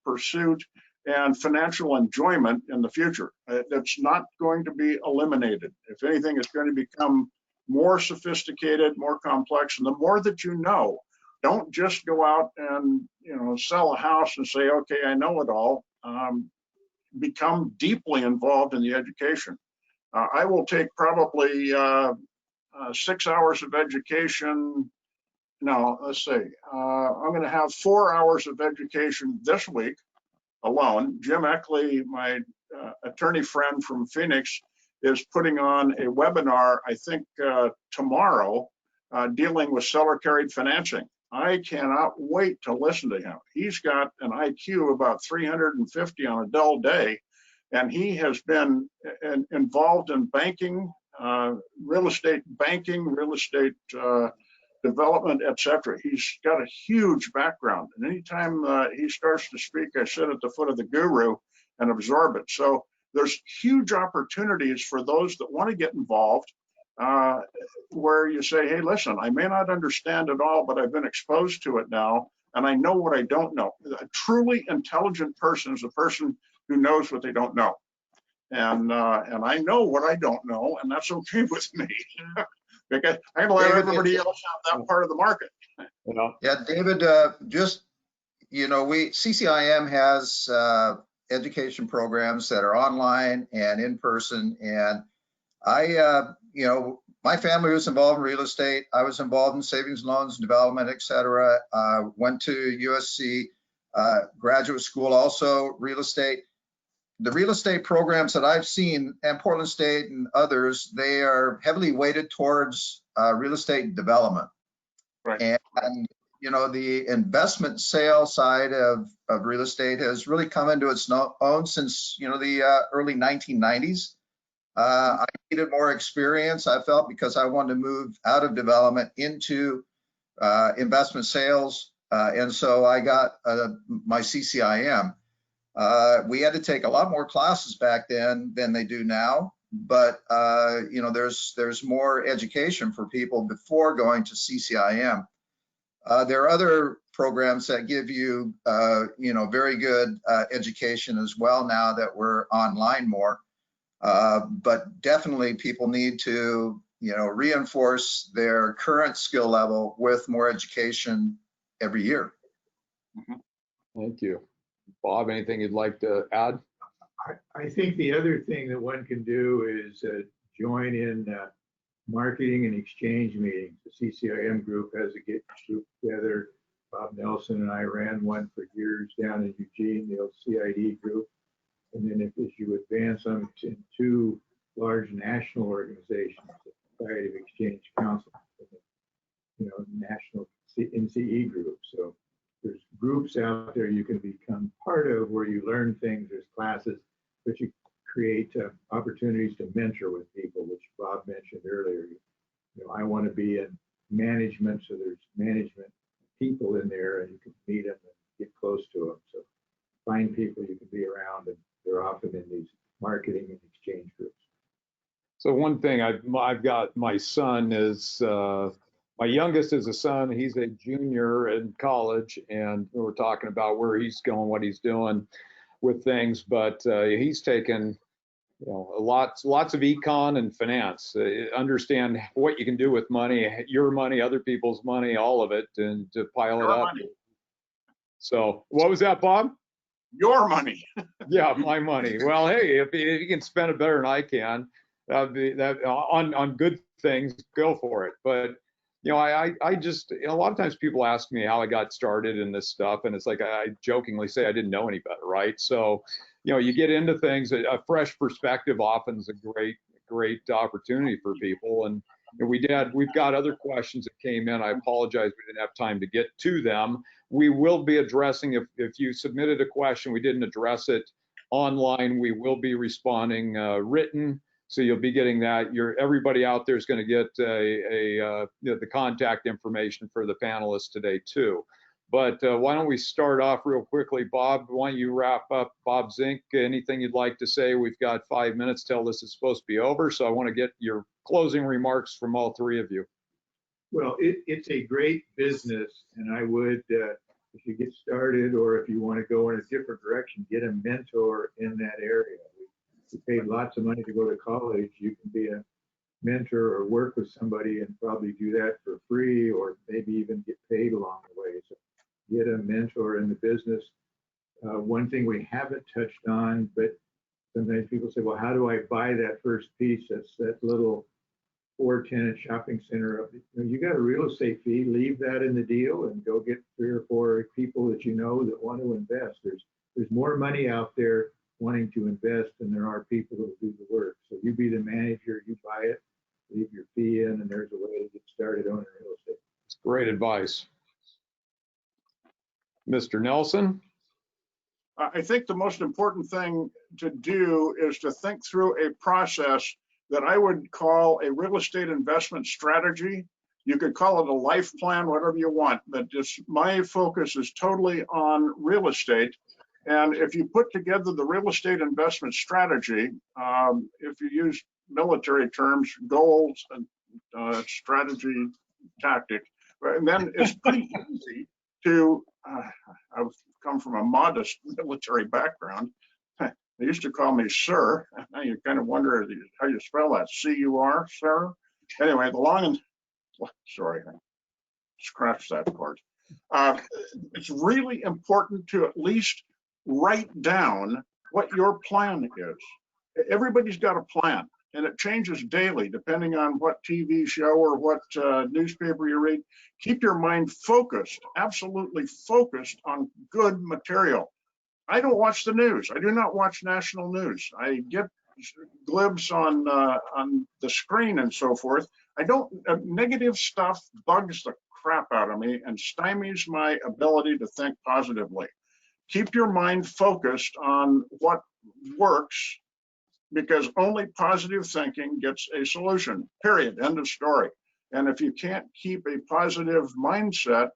pursuit, and financial enjoyment in the future. That's not going to be eliminated. If anything, it's going to become more sophisticated, more complex. And the more that you know, don't just go out and sell a house and say, okay, I know it all. Become deeply involved in the education. I will take probably 6 hours of education. No, let's see. I'm going to have 4 hours of education this week alone. Jim Eckley, my attorney friend from Phoenix, is putting on a webinar, I think tomorrow, dealing with seller carried financing. I cannot wait to listen to him. He's got an IQ about 350 on a dull day, and he has been involved in banking, real estate banking, real estate development, etc. He's got a huge background, and anytime he starts to speak, I sit at the foot of the guru and absorb it. So there's huge opportunities for those that want to get involved, where you say, hey, listen, I may not understand it all, but I've been exposed to it now, and I know what I don't know. A truly intelligent person is a person who knows what they don't know. And I know what I don't know, and that's okay with me. Because I can let everybody else have that part of the market. Yeah, David, CCIM has education programs that are online and in person. And my family was involved in real estate. I was involved in savings, loans, development, et cetera. Went to USC graduate school, also real estate. The real estate programs that I've seen, and Portland State and others, they are heavily weighted towards real estate development. Right. And the investment sale side of real estate has really come into its own since the early 1990s. I needed more experience, I felt, because I wanted to move out of development into investment sales, and so I got my CCIM. We had to take a lot more classes back then than they do now, but there's more education for people before going to CCIM. There are other programs that give you, very good education as well now that we're online more. But definitely people need to, reinforce their current skill level with more education every year. Thank you. Bob, anything you'd like to add? I think the other thing that one can do is join in marketing and exchange meetings. The CCIM group has a group together. Bob Nelson and I ran one for years down in Eugene, the old CID group. And then as you advance on to two large national organizations, the Society of Exchange Council, national NCE group. So there's groups out there you can become part of where you learn things, there's classes, but you create opportunities to mentor with people, which Bob mentioned earlier. I want to be in management, so there's management people in there and you can meet them and get close to them. So find people you can be around, and they're often in these marketing and exchange groups. So one thing I've got, my son is, my youngest is a son, he's a junior in college, and we're talking about where he's going, what he's doing with things, but he's taken lots of econ and finance, understand what you can do with money, your money, other people's money, all of it, and to pile it up. Money. So what was that, Bob? Your money. Yeah, my money. Well, hey, if you can spend it better than I can, that on good things, go for it. But I just, a lot of times people ask me how I got started in this stuff, and it's like I jokingly say I didn't know any better, right? So, you get into things, a fresh perspective often is a great opportunity for people. And we've got other questions that came in. I apologize, we didn't have time to get to them. We will be addressing, if you submitted a question, we didn't address it online, we will be responding written. So you'll be getting that. Everybody out there is going to get the contact information for the panelists today too. But why don't we start off real quickly, Bob? Why don't you wrap up, Bob Zink? Anything you'd like to say? We've got 5 minutes till this is supposed to be over, so I want to get your closing remarks from all three of you. Well, it's a great business, and I would, if you get started or if you want to go in a different direction, get a mentor in that area. You paid lots of money to go to college, you can be a mentor or work with somebody and probably do that for free, or maybe even get paid along the way. So get a mentor in the business. One thing we haven't touched on, but sometimes people say, well, how do I buy that first piece? That's that little 4-tenant shopping center. You got a real estate fee, leave that in the deal and go get 3 or 4 people that you know that want to invest. There's more money out there wanting to invest than there are people who do the work. So you be the manager, you buy it, leave your fee in, and there's a way to get started owning real estate. It's great advice. Mr. Nelson? I think the most important thing to do is to think through a process that I would call a real estate investment strategy. You could call it a life plan, whatever you want, but my focus is totally on real estate. And if you put together the real estate investment strategy, if you use military terms, goals and strategy, tactic, and then it's pretty easy to, I've come from a modest military background. They used to call me sir. Now you kind of wonder how you spell that, C-U-R, sir? Anyway, the long and, sorry, scratch that part. It's really important to at least write down what your plan is. Everybody's got a plan, and it changes daily depending on what TV show or what newspaper you read. Keep your mind focused, absolutely focused on good material. I don't watch the news. I do not watch national news. I get glibs on the screen and so forth. I don't, negative stuff bugs the crap out of me and stymies my ability to think positively. Keep your mind focused on what works, because only positive thinking gets a solution, period, end of story. And if you can't keep a positive mindset,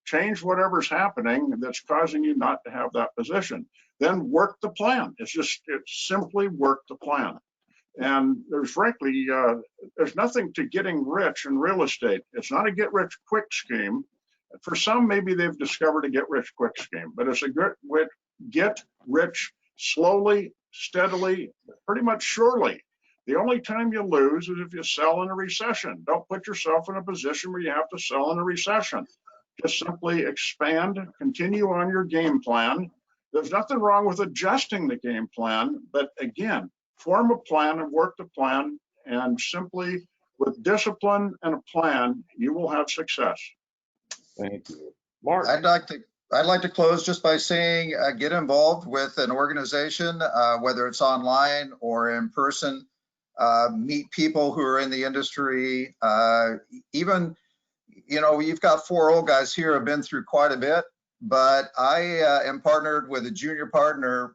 change whatever's happening that's causing you not to have that position. then work the plan. It's simply work the plan. And there's frankly, there's nothing to getting rich in real estate. It's not a get rich quick scheme. For some, maybe they've discovered a get rich quick scheme, but it's a get rich slowly, steadily, pretty much surely. The only time you lose is if you sell in a recession. Don't put yourself in a position where you have to sell in a recession. Just simply expand, continue on your game plan. There's nothing wrong with adjusting the game plan, but again, form a plan and work the plan, and simply with discipline and a plan, you will have success. Thank you. Mark. I'd like to close just by saying, get involved with an organization, whether it's online or in person. Meet people who are in the industry. Even, you know, you've got 4 old guys here who have been through quite a bit, but I am partnered with a junior partner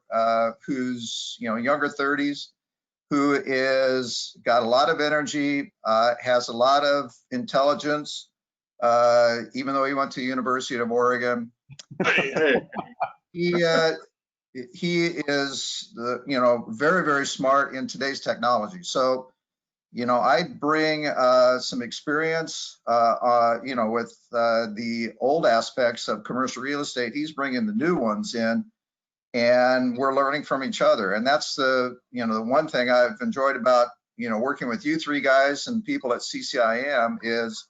who's, you know, younger 30s, who is got a lot of energy, has a lot of intelligence, even though he went to the University of Oregon. Hey. He is, you know, very, very smart in today's technology. So, you know, I bring some experience, you know, with the old aspects of commercial real estate. He's bringing the new ones in, and we're learning from each other. And that's the, you know, the one thing I've enjoyed about, you know, working with you 3 guys and people at CCIM is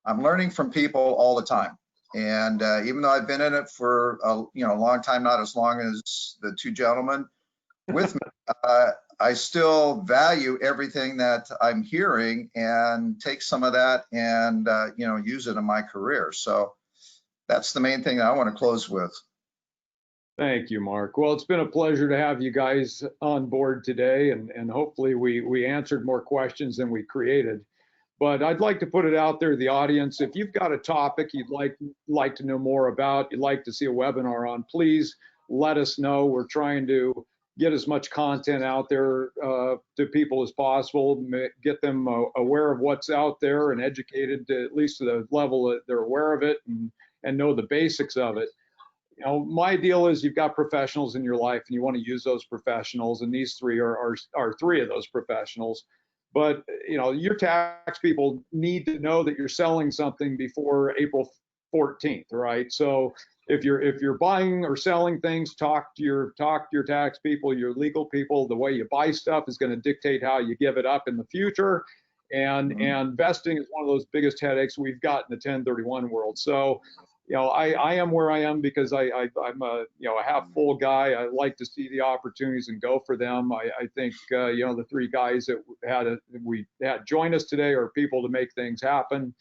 I'm learning from people all the time. And even though I've been in it for a long time, not as long as the 2 gentlemen with me, I still value everything that I'm hearing and take some of that and you know, use it in my career. So that's the main thing that I want to close with. Thank you, Mark. Well, it's been a pleasure to have you guys on board today, and hopefully we answered more questions than we created. But I'd like to put it out there to the audience. If you've got a topic you'd like to know more about, you'd like to see a webinar on, please let us know. We're trying to get as much content out there to people as possible, get them aware of what's out there and educated to, at least to the level that they're aware of it and know the basics of it. You know, my deal is you've got professionals in your life and you want to use those professionals, and these 3 are 3 of those professionals. But, you know, your tax people need to know that you're selling something before April 14th, right? So if you're buying or selling things, talk to your tax people, your legal people. The way you buy stuff is going to dictate how you give it up in the future. And vesting is one of those biggest headaches we've got in the 1031 world. So, you know, I am where I am because I'm a, you know, a half full guy. I like to see the opportunities and go for them. I think, you know, the 3 guys that we had join us today are people to make things happen.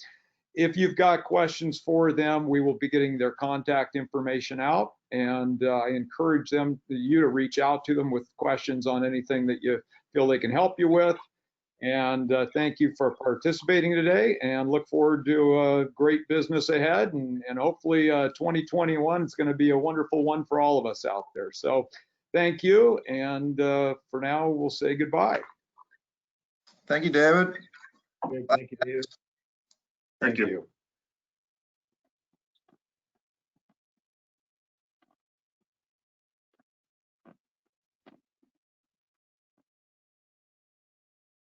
If you've got questions for them, we will be getting their contact information out, and I encourage you to reach out to them with questions on anything that you feel they can help you with. And thank you for participating today, and look forward to a great business ahead. And hopefully 2021 is going to be a wonderful one for all of us out there. So thank you. And for now, we'll say goodbye. Thank you, David. Thank you, David. Thank you.